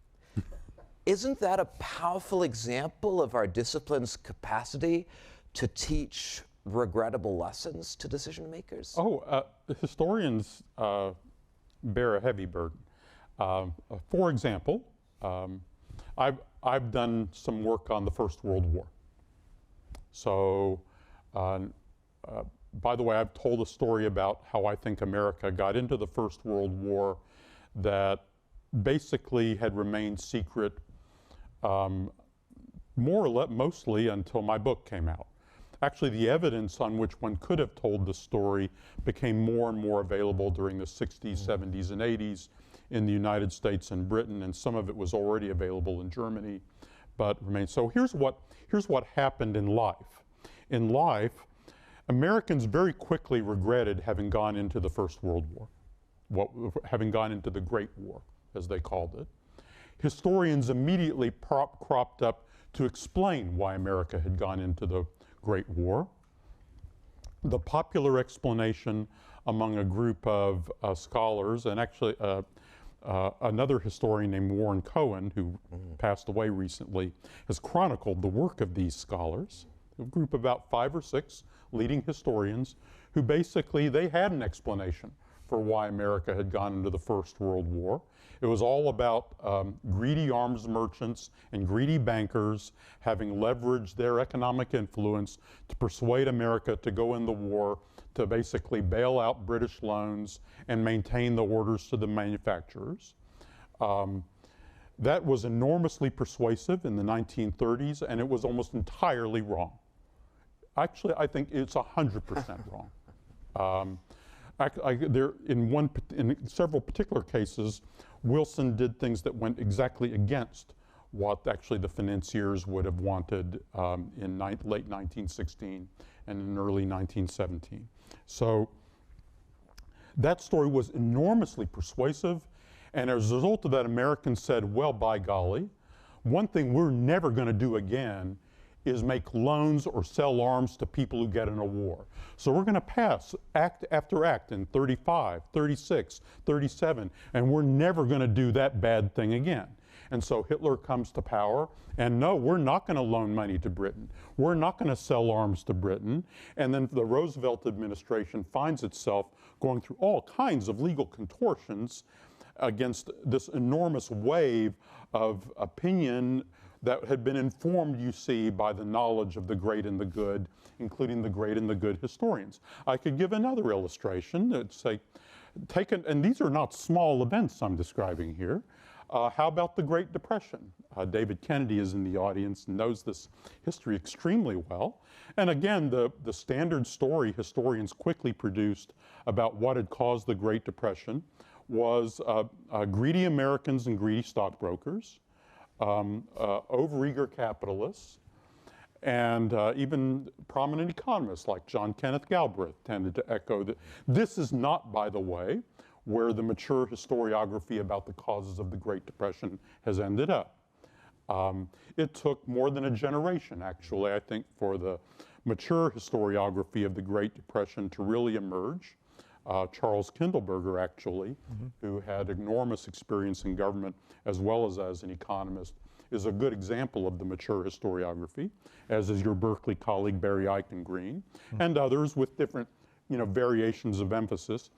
S3: Isn't that a powerful example of our discipline's capacity to teach regrettable lessons to decision makers?
S4: Historians bear a heavy burden. For example, I've done some work on the First World War. So, by the way, I've told a story about how I think America got into the First World War that basically had remained secret more or less mostly until my book came out. actually the evidence on which one could have told the story became more and more available during the 60s, 70s, and 80s in the United States and Britain, and some of it was already available in Germany, but remains. So here's what happened in life. In life, Americans very quickly regretted having gone into the First World War, having gone into the Great War, as they called it. Historians immediately cropped up to explain why America had gone into the Great War. The popular explanation among a group of scholars, and actually another historian named Warren Cohen, who passed away recently, has chronicled the work of these scholars, a group of about 5 or 6 leading historians who basically, they had an explanation for why America had gone into the First World War. It was all about greedy arms merchants and greedy bankers having leveraged their economic influence to persuade America to go in the war, to basically bail out British loans and maintain the orders to the manufacturers. That was enormously persuasive in the 1930s, and it was almost entirely wrong. Actually, I think it's 100% wrong. In several particular cases, Wilson did things that went exactly against what actually the financiers would have wanted in late 1916 and in early 1917. So that story was enormously persuasive, and as a result of that, Americans said, well, by golly, one thing we're never going to do again is make loans or sell arms to people who get in a war. So we're going to pass act after act in 35, 36, 37, and we're never going to do that bad thing again. And so Hitler comes to power, and no, we're not going to loan money to Britain. We're not going to sell arms to Britain. And then the Roosevelt administration finds itself going through all kinds of legal contortions against this enormous wave of opinion that had been informed, you see, by the knowledge of the great and the good, including the great and the good historians. I could give another illustration. It's like, and these are not small events I'm describing here. How about the Great Depression? David Kennedy is in the audience and knows this history extremely well. And again, the standard story historians quickly produced about what had caused the Great Depression was greedy Americans and greedy stockbrokers, overeager capitalists, and even prominent economists like John Kenneth Galbraith tended to echo that. This is not, by the way, where the mature historiography about the causes of the Great Depression has ended up. It took more than a generation, actually, I think, for the mature historiography of the Great Depression to really emerge. Charles Kindleberger, actually, who had enormous experience in government as well as an economist, is a good example of the mature historiography, as is your Berkeley colleague Barry Eichengreen, and others with different variations of emphasis.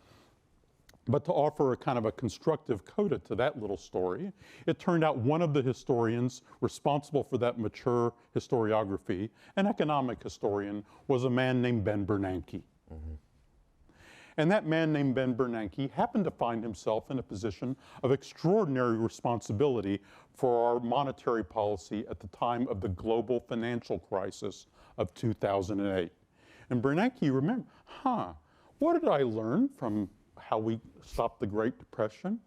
S4: But to offer a kind of a constructive coda to that little story, it turned out one of the historians responsible for that mature historiography, an economic historian, was a man named Ben Bernanke. And that man named Ben Bernanke happened to find himself in a position of extraordinary responsibility for our monetary policy at the time of the global financial crisis of 2008. And Bernanke remembered, what did I learn from how we stopped the Great Depression?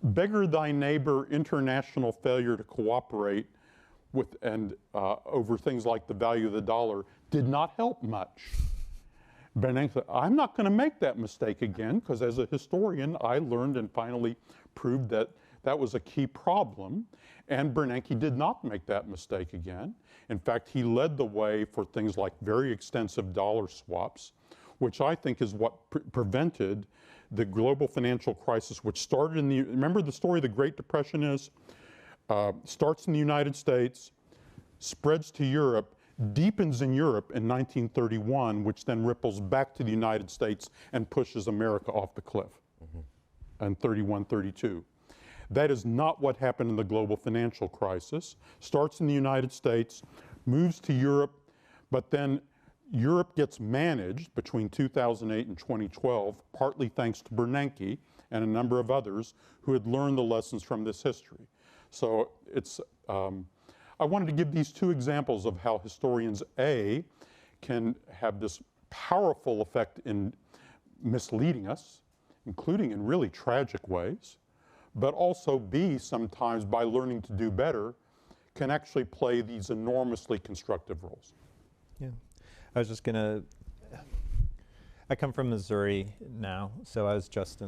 S4: Beggar thy neighbor, international failure to cooperate with and over things like the value of the dollar did not help much. Bernanke said, I'm not going to make that mistake again, because as a historian, I learned and finally proved that that was a key problem. And Bernanke did not make that mistake again. In fact, he led the way for things like very extensive dollar swaps, which I think is what prevented the global financial crisis, which started in remember the story of the Great Depression is? Starts in the United States, spreads to Europe, deepens in Europe in 1931, which then ripples back to the United States and pushes America off the cliff in 31, 32. That is not what happened in the global financial crisis. Starts in the United States, moves to Europe, but then Europe gets managed between 2008 and 2012, partly thanks to Bernanke and a number of others who had learned the lessons from this history. So it's, I wanted to give these two examples of how historians, A, can have this powerful effect in misleading us, including in really tragic ways, but also B, sometimes by learning to do better, can actually play these enormously constructive roles.
S2: Yeah. I was just going to, I come from Missouri now, so I was just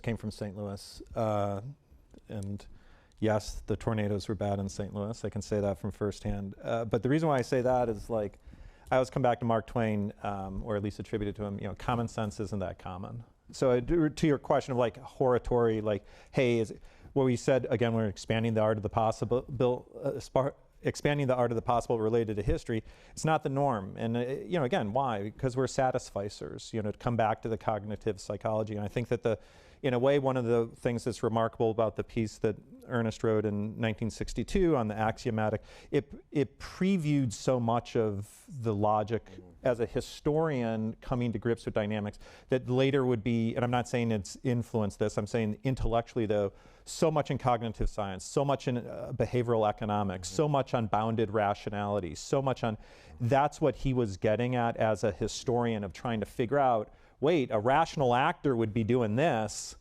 S2: came from St. Louis. And yes, the tornadoes were bad in St. Louis. I can say that from firsthand. But the reason why I say that is like, I always come back to Mark Twain, or at least attributed to him, you know, common sense isn't that common. So to your question of like horatory, like, hey, is what we said, again, we're expanding the art of the possible, expanding the art of the possible related to history. It's not the norm. And, you know, again, why? Because we're satisficers, you know, to come back to the cognitive psychology. And I think that in a way, one of the things that's remarkable about the piece that Ernest wrote in 1962 on the axiomatic, it previewed so much of the logic as a historian coming to grips with dynamics that later would be, and I'm not saying it's influenced this, I'm saying intellectually though, so much in cognitive science, so much in behavioral economics, so much on bounded rationality, so much on, that's what he was getting at as a historian of trying to figure out, wait, a rational actor would be doing this,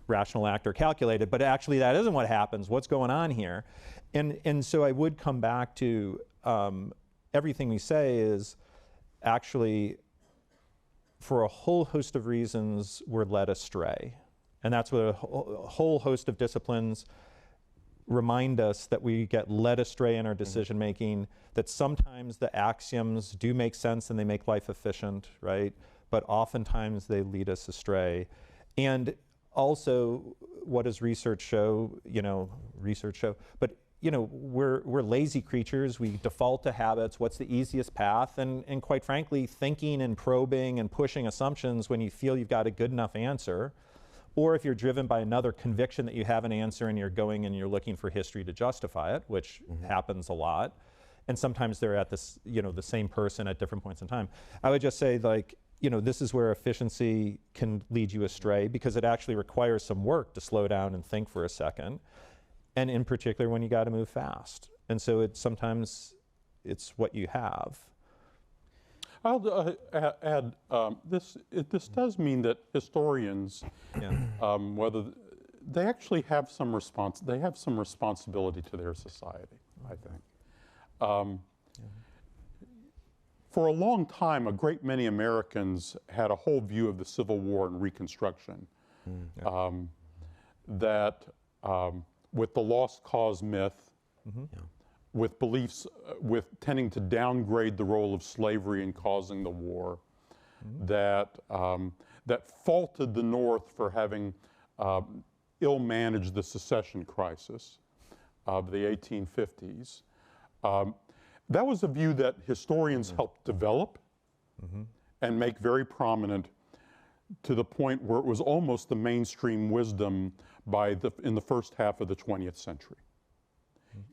S2: rational actor calculated, but actually that isn't what happens. What's going on here? And so I would come back to everything we say is actually, for a whole host of reasons, we're led astray. And that's what a whole host of disciplines remind us, that we get led astray in our decision making, that sometimes the axioms do make sense and they make life efficient, right? But oftentimes they lead us astray. And also, what does research show? You know, but you know, we're lazy creatures. We default to habits. What's the easiest path? And quite frankly, thinking and probing and pushing assumptions when you feel you've got a good enough answer, or if you're driven by another conviction that you have an answer and you're going and you're looking for history to justify it, which happens a lot. And sometimes they're at this, you know, the same person at different points in time. I would just say, like, you know, this is where efficiency can lead you astray, because it actually requires some work to slow down and think for a second. And in particular, when you got to move fast. And so sometimes it's what you have.
S4: I'll add, this does mean that historians, whether they actually have some responsibility to their society, I think. For a long time, a great many Americans had a whole view of the Civil War and Reconstruction, that with the lost cause myth, with beliefs, with tending to downgrade the role of slavery in causing the war, that faulted the North for having ill-managed the secession crisis of the 1850s. That was a view that historians helped develop and make very prominent, to the point where it was almost the mainstream wisdom in the first half of the 20th century.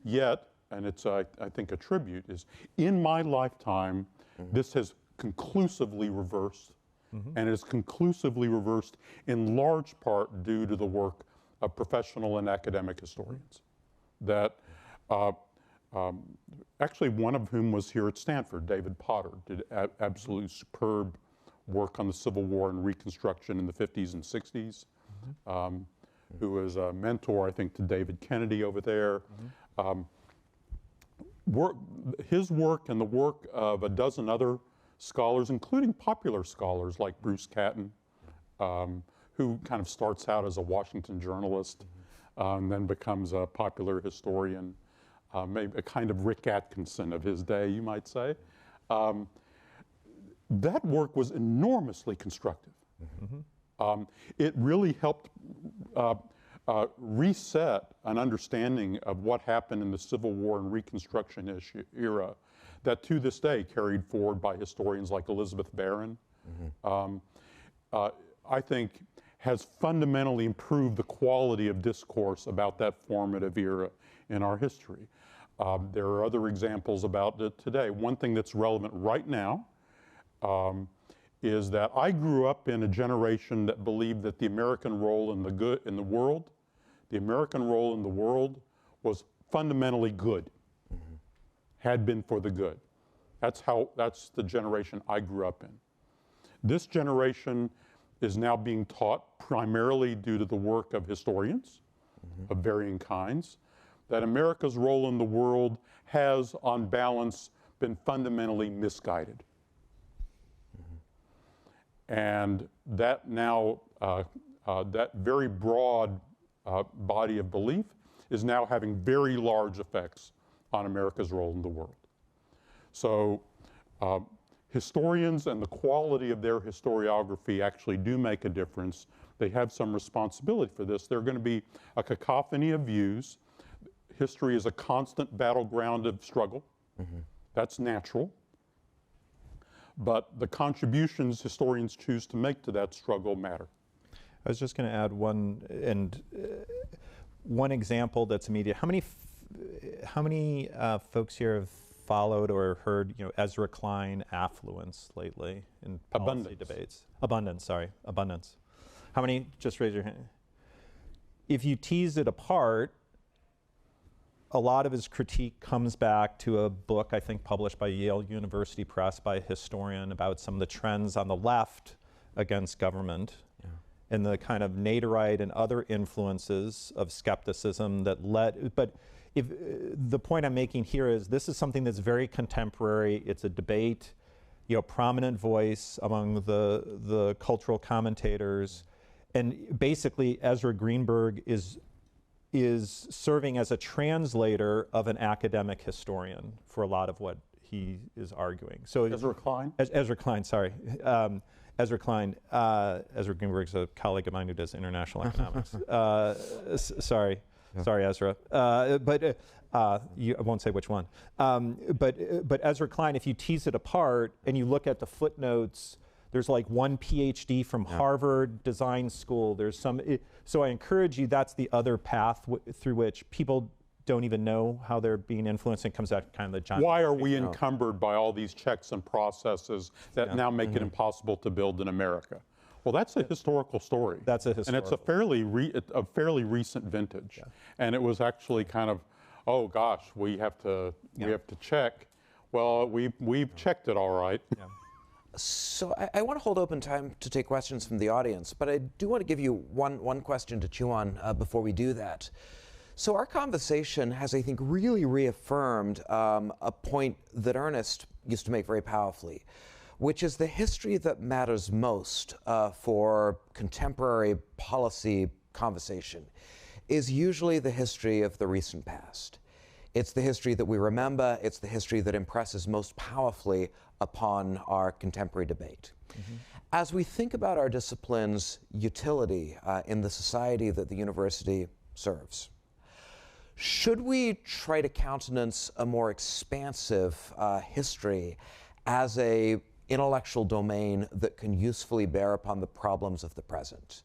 S4: Yet, and it's, I think, a tribute, is in my lifetime, this has conclusively reversed, and it is conclusively reversed in large part due to the work of professional and academic historians. That actually, one of whom was here at Stanford, David Potter, did absolutely superb work on the Civil War and Reconstruction in the 50s and 60s, who was a mentor, I think, to David Kennedy over there. His work and the work of a dozen other scholars, including popular scholars like Bruce Catton, who kind of starts out as a Washington journalist and then becomes a popular historian, maybe a kind of Rick Atkinson of his day, you might say. That work was enormously constructive. It really helped reset an understanding of what happened in the Civil War and Reconstruction era that to this day carried forward by historians like Elizabeth Barron, I think has fundamentally improved the quality of discourse about that formative era in our history. There are other examples about it today. One thing that's relevant right now is that I grew up in a generation that believed that the American role in the world was fundamentally good, had been for the good. That's the generation I grew up in. This generation is now being taught, primarily due to the work of historians of varying kinds, that America's role in the world has, on balance, been fundamentally misguided. And that now, that very broad body of belief is now having very large effects on America's role in the world. So historians and the quality of their historiography actually do make a difference. They have some responsibility for this. There are going to be a cacophony of views. History is a constant battleground of struggle. That's natural. But the contributions historians choose to make to that struggle matter.
S2: I was just going to add one example that's immediate. How many folks here have followed or heard, Ezra Klein affluence lately in policy debates? Abundance. How many? Just raise your hand. If you tease it apart, a lot of his critique comes back to a book, I think, published by Yale University Press by a historian about some of the trends on the left against government and the kind of Naderite and other influences of skepticism that led. But the point I'm making here is this is something that's very contemporary. It's a debate, prominent voice among the cultural commentators. And basically, Ezra Greenberg is serving as a translator of an academic historian for a lot of what he is arguing. So
S4: Ezra Klein?
S2: Ezra Klein, sorry. Ezra Klein. Ezra Greenberg's a colleague of mine who does international economics. Sorry, Ezra. But I won't say which one. But Ezra Klein, if you tease it apart and you look at the footnotes, there's like one PhD from Harvard Design School. There's some. So I encourage you. That's the other path through which people don't even know how they're being influenced. And it comes out kind of the John.
S4: Why are we encumbered by all these checks and processes that now make it impossible to build in America? Well, that's a historical story.
S2: That's a historical.
S4: And it's a fairly recent vintage. Yeah. And it was actually kind of, oh gosh, we have to check. Well, we've checked it all right. Yeah.
S3: So I want to hold open time to take questions from the audience, but I do want to give you one question to chew on before we do that. So our conversation has, I think, really reaffirmed a point that Ernest used to make very powerfully, which is the history that matters most for contemporary policy conversation is usually the history of the recent past. It's the history that we remember. It's the history that impresses most powerfully upon our contemporary debate. As we think about our discipline's utility in the society that the university serves, should we try to countenance a more expansive history as a intellectual domain that can usefully bear upon the problems of the present?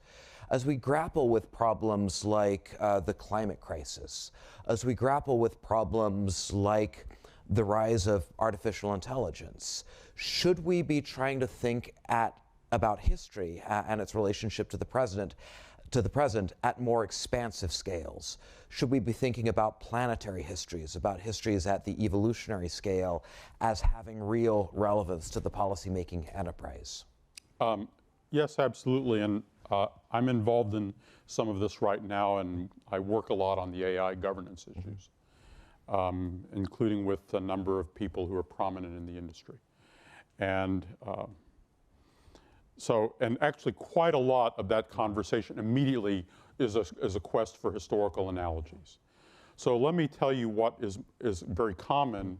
S3: As we grapple with problems like the climate crisis, as we grapple with problems like the rise of artificial intelligence, should we be trying to think about history and its relationship to the present at more expansive scales? Should we be thinking about planetary histories, about histories at the evolutionary scale as having real relevance to the policymaking enterprise?
S4: Yes, absolutely. And I'm involved in some of this right now, and I work a lot on the AI governance issues, including with a number of people who are prominent in the industry. And and actually quite a lot of that conversation immediately is a quest for historical analogies. So let me tell you what is very common,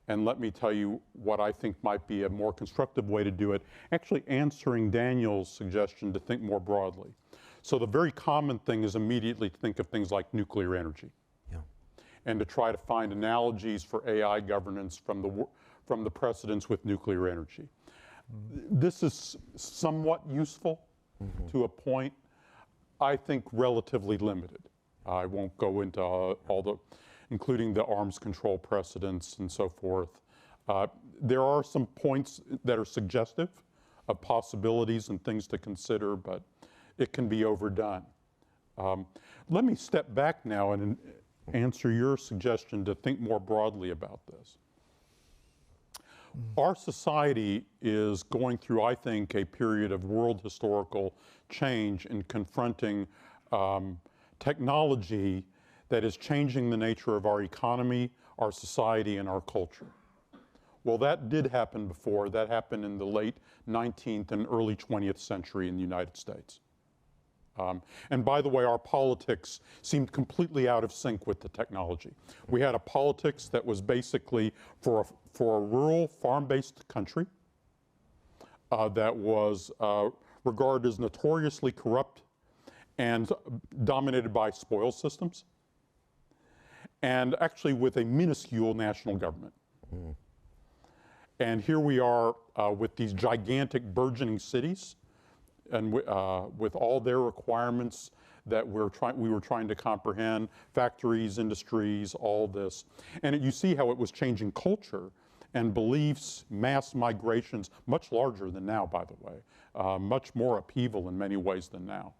S4: and let me tell you what I think might be a more constructive way to do it, actually answering Daniel's suggestion to think more broadly. So the very common thing is immediately to think of things like nuclear energy, and to try to find analogies for AI governance from the precedents with nuclear energy. This is somewhat useful to a point, I think relatively limited. I won't go into including the arms control precedents and so forth. There are some points that are suggestive of possibilities and things to consider, but it can be overdone. Let me step back now and answer your suggestion to think more broadly about this. Our society is going through, I think, a period of world historical change in confronting technology that is changing the nature of our economy, our society, and our culture. Well, that did happen before. That happened in the late 19th and early 20th century in the United States. And by the way, our politics seemed completely out of sync with the technology. We had a politics that was basically for a rural, farm-based country that was regarded as notoriously corrupt and dominated by spoil systems, and actually with a minuscule national government. And here we are with these gigantic burgeoning cities, and with all their requirements that we were trying to comprehend, factories, industries, all this. And you see how it was changing culture and beliefs, mass migrations, much larger than now, by the way, much more upheaval in many ways than now.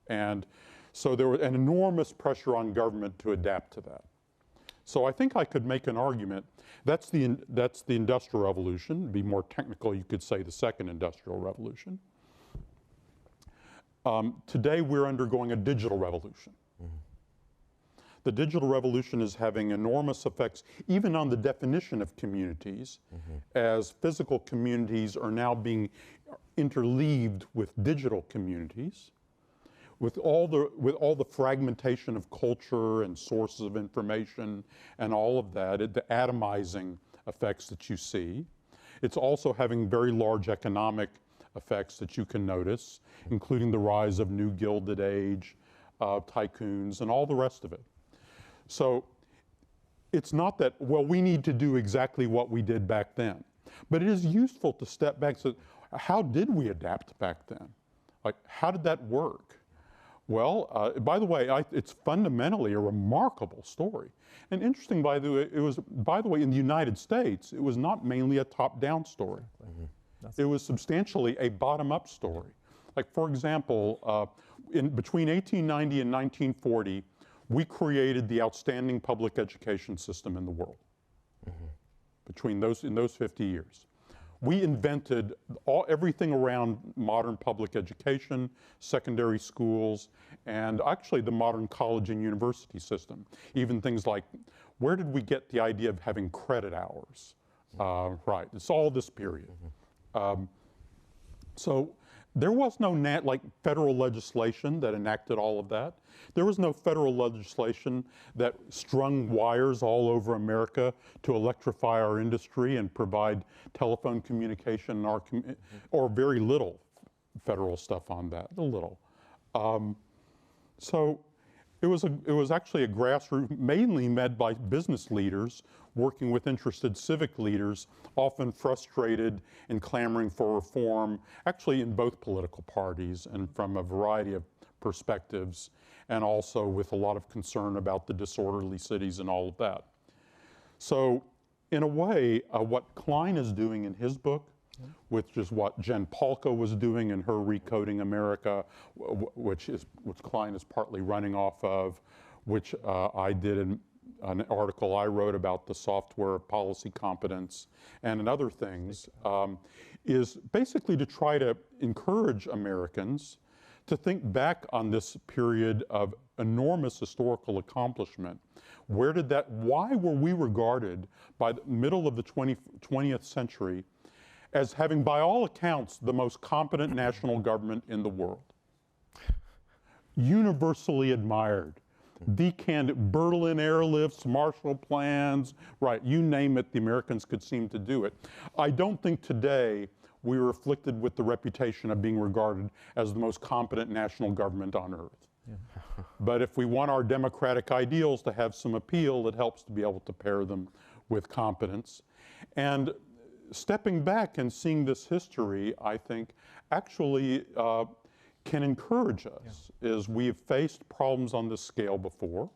S4: And so there was an enormous pressure on government to adapt to that. So I think I could make an argument, that's the Industrial Revolution. To be more technical, you could say the Second Industrial Revolution. Today we're undergoing a digital revolution. The digital revolution is having enormous effects even on the definition of communities, as physical communities are now being interleaved with digital communities. With all the fragmentation of culture and sources of information and all of that, the atomizing effects that you see. It's also having very large economic effects that you can notice, including the rise of new Gilded Age, tycoons, and all the rest of it. So it's not that, well, we need to do exactly what we did back then. But it is useful to step back and say, how did we adapt back then? Like, how did that work? Well, by the way, it's fundamentally a remarkable story. And interesting, by the way, in the United States, it was not mainly a top-down story. It was substantially a bottom-up story. Like, for example, between 1890 and 1940, we created the outstanding public education system in the world. In those 50 years. We invented everything around modern public education, secondary schools, and actually the modern college and university system. Even things like, where did we get the idea of having credit hours? Right, it's all this period. So there was no federal legislation that enacted all of that. There was no federal legislation that strung wires all over America to electrify our industry and provide telephone communication in or very little federal stuff on that, a little. So it was actually a grassroots, mainly led by business leaders working with interested civic leaders, often frustrated and clamoring for reform, actually in both political parties and from a variety of perspectives, and also with a lot of concern about the disorderly cities and all of that. So in a way, what Klein is doing in his book, which is what Jen Paulka was doing in her Recoding America, which Klein is partly running off of, which I did in an article I wrote about the software of policy competence and in other things, is basically to try to encourage Americans to think back on this period of enormous historical accomplishment. Why were we regarded by the middle of the 20th century as having, by all accounts, the most competent national government in the world? Universally admired. Berlin airlifts, Marshall plans, right, you name it, the Americans could seem to do it. I don't think today we are afflicted with the reputation of being regarded as the most competent national government on earth. But if we want our democratic ideals to have some appeal, it helps to be able to pair them with competence. And stepping back and seeing this history, I think, actually can encourage us, is we've faced problems on this scale before.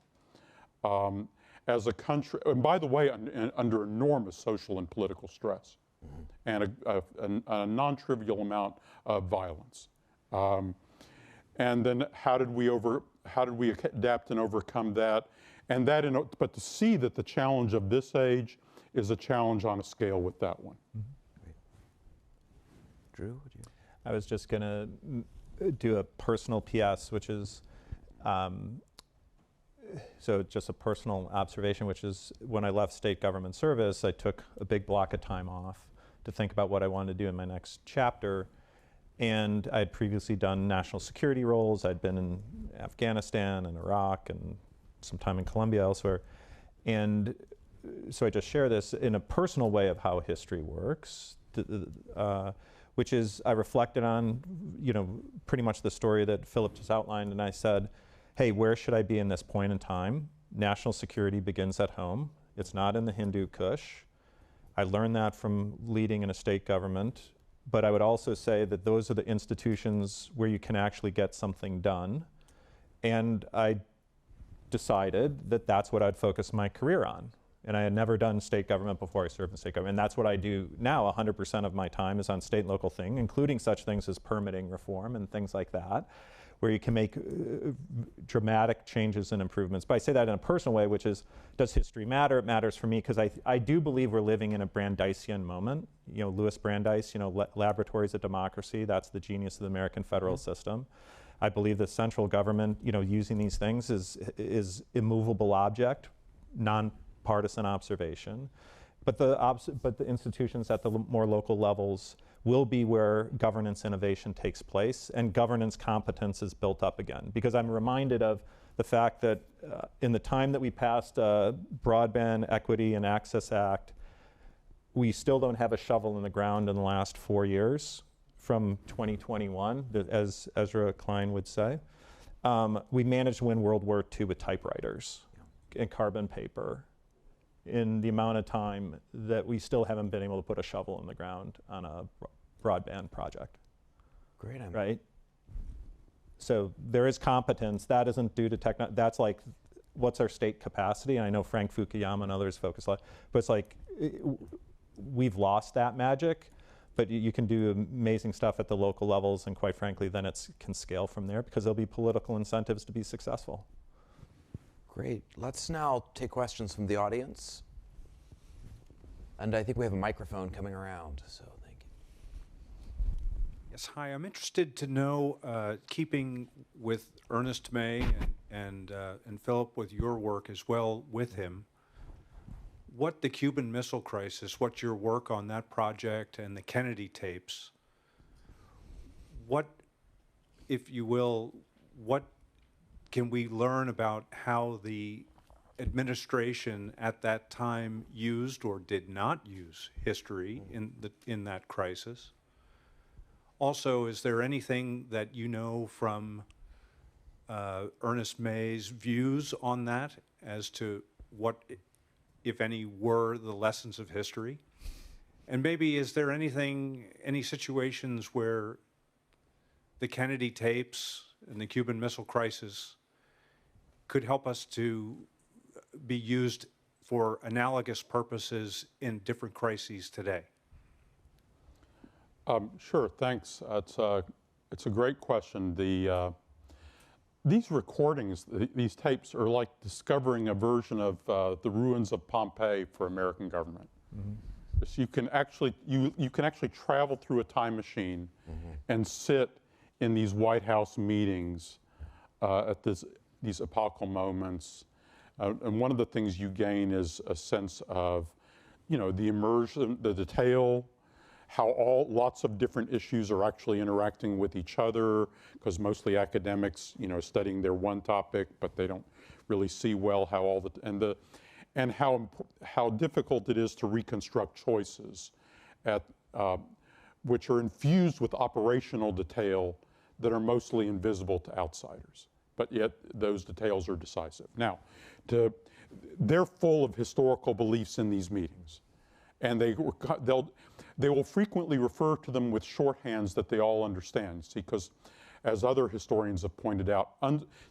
S4: As a country, and by the way, under enormous social and political stress, and a non-trivial amount of violence. And then how did we adapt and overcome that? And but to see that the challenge of this age is a challenge on a scale with that one.
S3: Great. Drew, would you?
S2: I was just going to do a personal PS, which is, so just a personal observation, which is when I left state government service, I took a big block of time off to think about what I wanted to do in my next chapter. And I had previously done national security roles. I'd been in Afghanistan and Iraq and some time in Colombia elsewhere. And so I just share this in a personal way of how history works, which is I reflected on, pretty much the story that Philip just outlined, and I said, hey, where should I be in this point in time? National security begins at home. It's not in the Hindu Kush. I learned that from leading in a state government, but I would also say that those are the institutions where you can actually get something done. And I decided that that's what I'd focus my career on. And I had never done state government before I served in state government. And that's what I do now. 100% of my time is on state and local thing, including such things as permitting reform and things like that, where you can make dramatic changes and improvements. But I say that in a personal way, which is, does history matter? It matters for me because I do believe we're living in a Brandeisian moment. Louis Brandeis, laboratories of democracy, that's the genius of the American federal system. I believe the central government, using these things is immovable object, non-partisan observation. But the institutions at the more local levels will be where governance innovation takes place and governance competence is built up again. Because I'm reminded of the fact that in the time that we passed Broadband Equity and Access Act, we still don't have a shovel in the ground in the last 4 years from 2021, as Ezra Klein would say. We managed to win World War II with typewriters and carbon paper in the amount of time that we still haven't been able to put a shovel in the ground on a broadband project.
S3: Great.
S2: Right? So there is competence. That isn't due to technology. That's like, what's our state capacity? And I know Frank Fukuyama and others focus a lot, but it's like, we've lost that magic, but you can do amazing stuff at the local levels, and quite frankly, then it can scale from there because there'll be political incentives to be successful.
S3: Great. Let's now take questions from the audience. And I think we have a microphone coming around, so thank you.
S5: Yes, hi. I'm interested to know, keeping with Ernest May and Philip with your work as well with him, what the Cuban Missile Crisis, what your work on that project and the Kennedy tapes, what, if you will, what can we learn about how the administration at that time used or did not use history in that crisis? Also, is there anything that you know from Ernest May's views on that as to what, if any, were the lessons of history? And maybe is there any situations where the Kennedy tapes and the Cuban Missile Crisis could help us to be used for analogous purposes in different crises today?
S4: Sure, thanks. It's a great question. These recordings, these tapes, are like discovering a version of the ruins of Pompeii for American government. Mm-hmm. So you can actually travel through a time machine and sit in these White House meetings at these epochal moments. And one of the things you gain is a sense of, the immersion, the detail, how lots of different issues are actually interacting with each other, because mostly academics, studying their one topic, but they don't really see well how and how difficult it is to reconstruct choices which are infused with operational detail that are mostly invisible to outsiders. But yet those details are decisive. Now, they're full of historical beliefs in these meetings, and they will frequently refer to them with shorthands that they all understand. See, because as other historians have pointed out,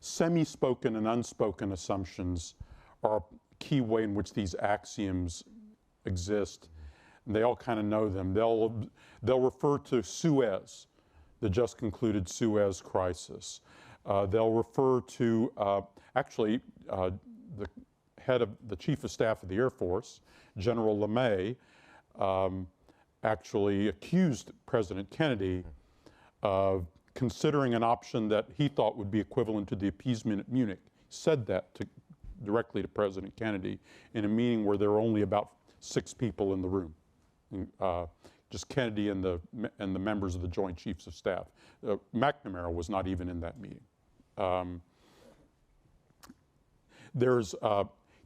S4: semi-spoken and unspoken assumptions are a key way in which these axioms exist. And they all kind of know them. They'll refer to Suez, the just concluded Suez crisis. They'll refer to, the head of the Chief of Staff of the Air Force, General LeMay, actually accused President Kennedy of considering an option that he thought would be equivalent to the appeasement at Munich. He said that directly to President Kennedy in a meeting where there were only about 6 people in the room, just Kennedy and the members of the Joint Chiefs of Staff. McNamara was not even in that meeting.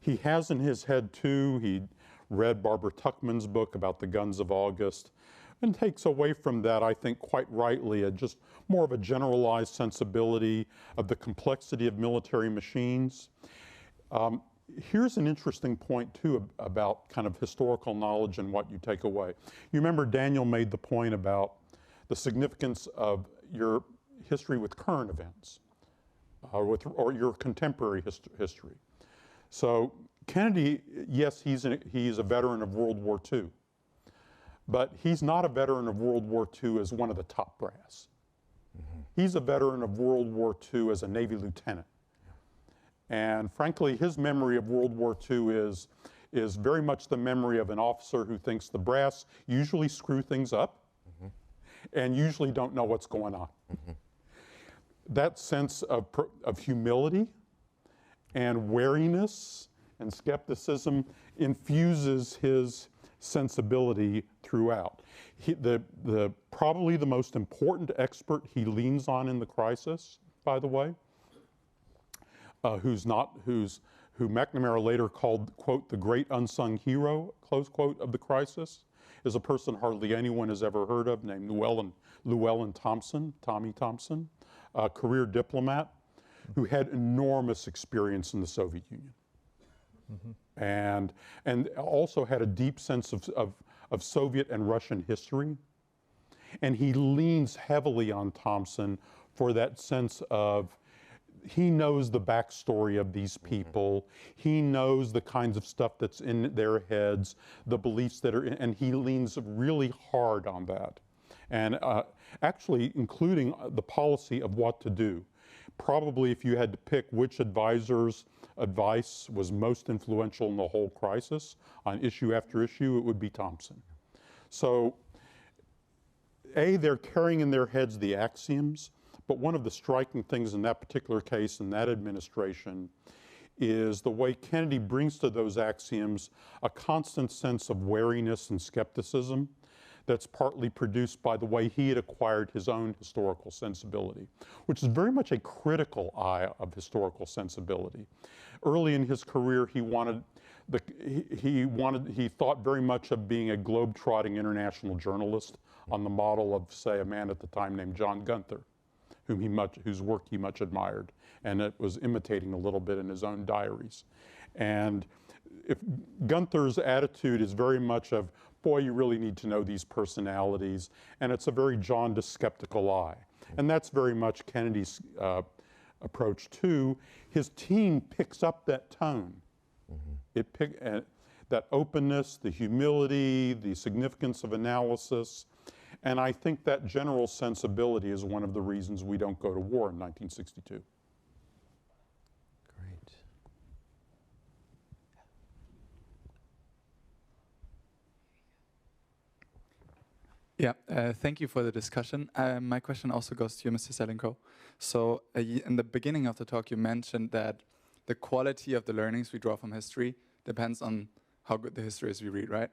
S4: He has in his head too, he read Barbara Tuchman's book about the guns of August, and takes away from that, I think quite rightly, just more of a generalized sensibility of the complexity of military machines. Here's an interesting point too about kind of historical knowledge and what you take away. You remember Daniel made the point about the significance of your history with current events, or your contemporary history. So Kennedy, yes, he's a veteran of World War II, but he's not a veteran of World War II as one of the top brass. He's a veteran of World War II as a Navy lieutenant. And frankly, his memory of World War II is very much the memory of an officer who thinks the brass usually screw things up and usually don't know what's going on. That sense of humility and wariness and skepticism infuses his sensibility throughout. Probably the most important expert he leans on in the crisis, by the way, who McNamara later called, quote, the great unsung hero, close quote, of the crisis, is a person hardly anyone has ever heard of named Llewellyn Thompson, Tommy Thompson, a career diplomat who had enormous experience in the Soviet Union. And also had a deep sense of Soviet and Russian history. And he leans heavily on Thompson for that sense of, he knows the backstory of these people. He knows the kinds of stuff that's in their heads, the beliefs that are in, and he leans really hard on that. And actually including the policy of what to do. Probably if you had to pick which advisor's advice was most influential in the whole crisis on issue after issue, it would be Thompson. So, they're carrying in their heads the axioms, but one of the striking things in that particular case, in that administration, is the way Kennedy brings to those axioms a constant sense of wariness and skepticism that's partly produced by the way he had acquired his own historical sensibility, which is very much a critical eye of historical sensibility. Early in his career, he thought very much of being a globe-trotting international journalist on the model of, say, a man at the time named John Gunther, whose work he much admired, and it was imitating a little bit in his own diaries. And if Gunther's attitude is very much of, boy, you really need to know these personalities, and it's a very jaundiced, skeptical eye. And that's very much Kennedy's approach too. His team picks up that tone. That openness, the humility, the significance of analysis, and I think that general sensibility is one of the reasons we don't go to war in 1962.
S3: Great.
S6: Yeah, thank you for the discussion. My question also goes to you, Mr. Selinko. So in the beginning of the talk, you mentioned that the quality of the learnings we draw from history depends on how good the history is we read, right?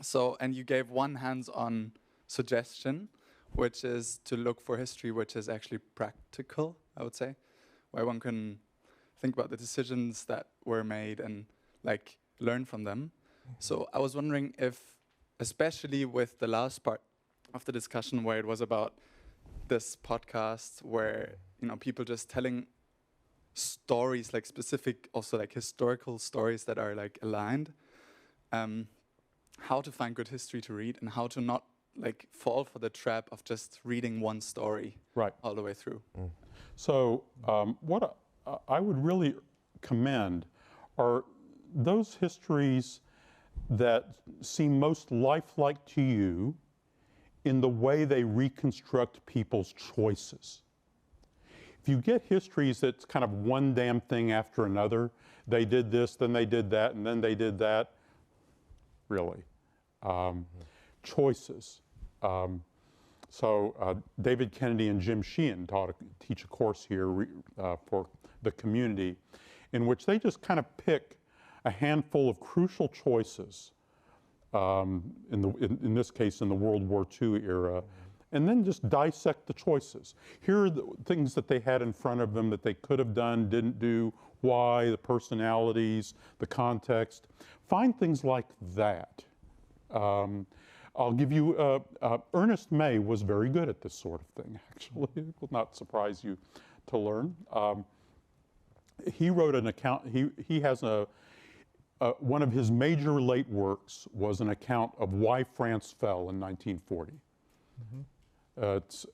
S6: So, and you gave one hands-on suggestion, which is to look for history which is actually practical, I would say, where one can think about the decisions that were made and like learn from them. So I was wondering if, especially with the last part of the discussion where it was about this podcast where, you know, people just telling stories, like specific, also like historical stories that are like aligned, how to find good history to read and how to not like fall for the trap of just reading one story all the way through.
S4: So what I would really commend are those histories that seem most lifelike to you in the way they reconstruct people's choices. If you get histories that's kind of one damn thing after another, they did this, then they did that, and then they did that, really. Choices. So David Kennedy and Jim Sheehan teach a course here for the community in which they just kind of pick a handful of crucial choices, in this case in the World War II era, and then just dissect the choices. Here are the things that they had in front of them that they could have done, didn't do, why, the personalities, the context. Find things like that. I'll give you, Ernest May was very good at this sort of thing, actually. It will not surprise you to learn. He wrote an account, he has one of his major late works was an account of why France fell in 1940. It's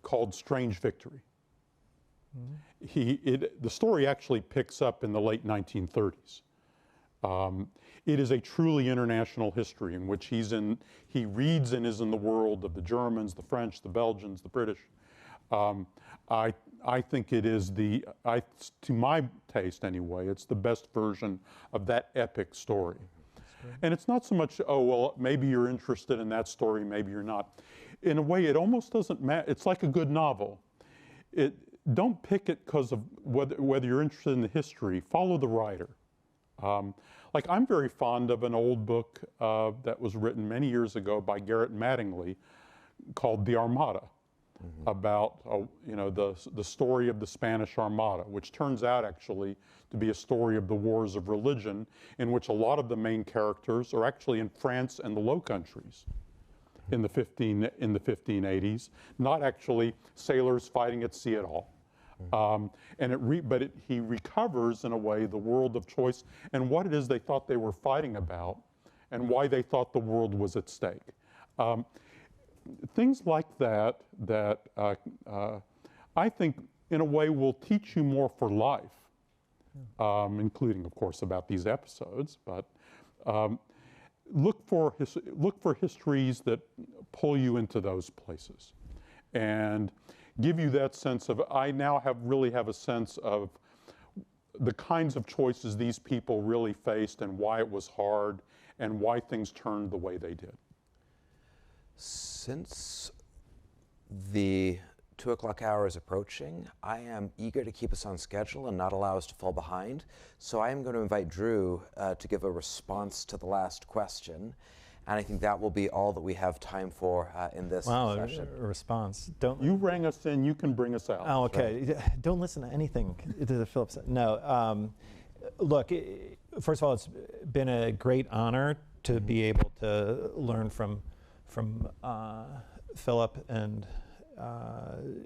S4: called Strange Victory. The story actually picks up in the late 1930s. It is a truly international history in which he reads and is in the world of the Germans, the French, the Belgians, the British. I think it is to my taste anyway, it's the best version of that epic story. And it's not so much, oh, well, maybe you're interested in that story, maybe you're not. In a way, it almost doesn't matter. It's like a good novel. Don't pick it because of whether you're interested in the history. Follow the writer. Like I'm very fond of an old book that was written many years ago by Garrett Mattingly called The Armada, about the story of the Spanish Armada, which turns out actually to be a story of the wars of religion, in which a lot of the main characters are actually in France and the Low Countries in the 1580s, not actually sailors fighting at sea at all. He recovers in a way the world of choice and what it is they thought they were fighting about and why they thought the world was at stake. Things like that I think in a way will teach you more for life, including of course about these episodes, but look for histories that pull you into those places and give you that sense of, I now really have a sense of the kinds of choices these people really faced and why it was hard and why things turned the way they did.
S3: Since the 2 o'clock hour is approaching, I am eager to keep us on schedule and not allow us to fall behind. So I am going to invite Drew to give a response to the last question. And I think that will be all that we have time for in this session.
S2: A response.
S4: You rang us in, you can bring us out.
S2: Oh, okay. So. Don't listen to anything that Philip said. No. Look, first of all, it's been a great honor to be able to learn from Philip, and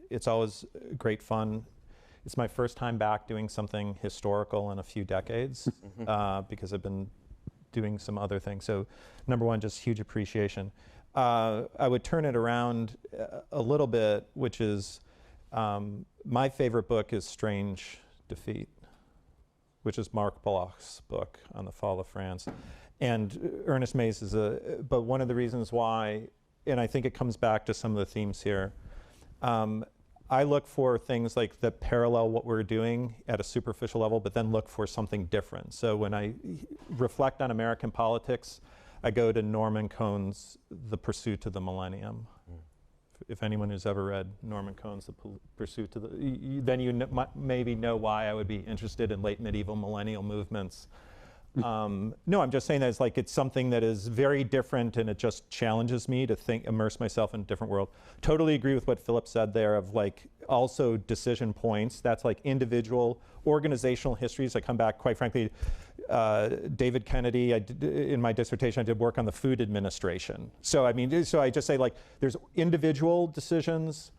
S2: it's always great fun. It's my first time back doing something historical in a few decades because I've been doing some other things. So number one, just huge appreciation. I would turn it around a little bit, which is my favorite book is Strange Defeat, which is Marc Bloch's book on the fall of France. And Ernest May's but one of the reasons why, and I think it comes back to some of the themes here, I look for things like that parallel what we're doing at a superficial level, but then look for something different. So when I reflect on American politics, I go to Norman Cohn's The Pursuit of the Millennium. If anyone who's ever read Norman Cohn's The Pursuit of the, then you maybe know why I would be interested in late medieval millennial movements. No, I'm just saying that it's something that is very different, and it just challenges me to immerse myself in a different world. Totally agree with what Philip said there of also decision points. That's individual organizational histories that come back, quite frankly. David Kennedy, in my dissertation, I did work on the Food Administration. So I just say there's individual decisions,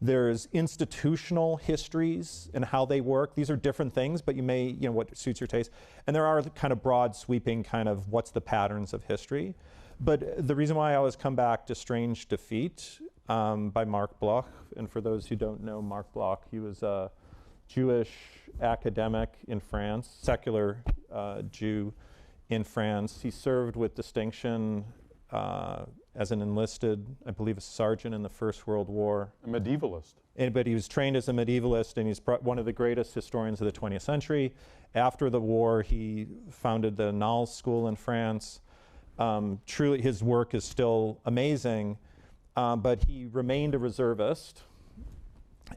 S2: there's institutional histories and how they work. These are different things, but you may, what suits your taste. And there are the kind of broad sweeping what's the patterns of history. But the reason why I always come back to Strange Defeat by Marc Bloch, and for those who don't know Marc Bloch, he was a Jewish academic in France, secular Jew in France. He served with distinction as an enlisted, I believe, a sergeant in the First World War.
S4: A medievalist.
S2: But he was trained as a medievalist, and he's one of the greatest historians of the 20th century. After the war, he founded the Annales School in France. Truly, his work is still amazing, but he remained a reservist.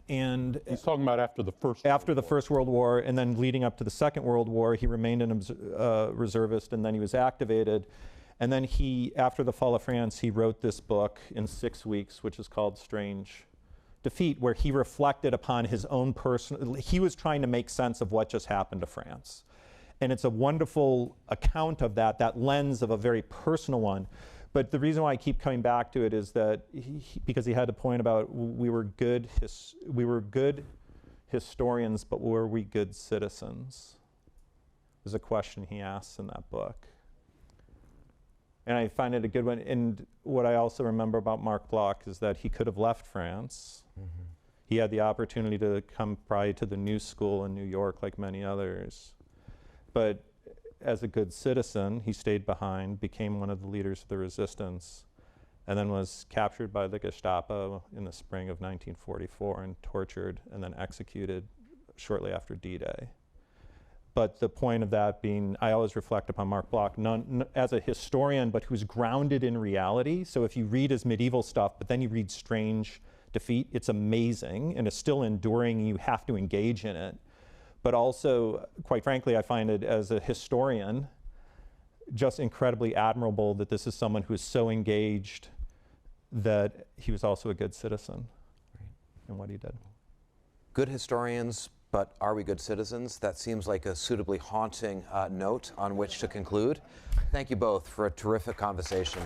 S2: And
S4: he's talking about after the
S2: First World War, and then leading up to the Second World War, he remained a reservist, and then he was activated. And then after the fall of France, he wrote this book in 6 weeks, which is called Strange Defeat, where he reflected upon his own personal, he was trying to make sense of what just happened to France. And it's a wonderful account of that lens of a very personal one. But the reason why I keep coming back to it is that because he had a point about we were good historians, but were we good citizens? Is a question he asks in that book. And I find it a good one. And what I also remember about Marc Bloch is that he could have left France. Mm-hmm. He had the opportunity to come probably to the New School in New York like many others. But as a good citizen, he stayed behind, became one of the leaders of the resistance, and then was captured by the Gestapo in the spring of 1944 and tortured and then executed shortly after D-Day. But the point of that being, I always reflect upon Marc Bloch as a historian, but who's grounded in reality. So if you read his medieval stuff, but then you read Strange Defeat, it's amazing, and it's still enduring, you have to engage in it. But also, quite frankly, I find it as a historian just incredibly admirable that this is someone who is so engaged that he was also a good citizen in what he did.
S3: Good historians, but are we good citizens? That seems like a suitably haunting note on which to conclude. Thank you both for a terrific conversation.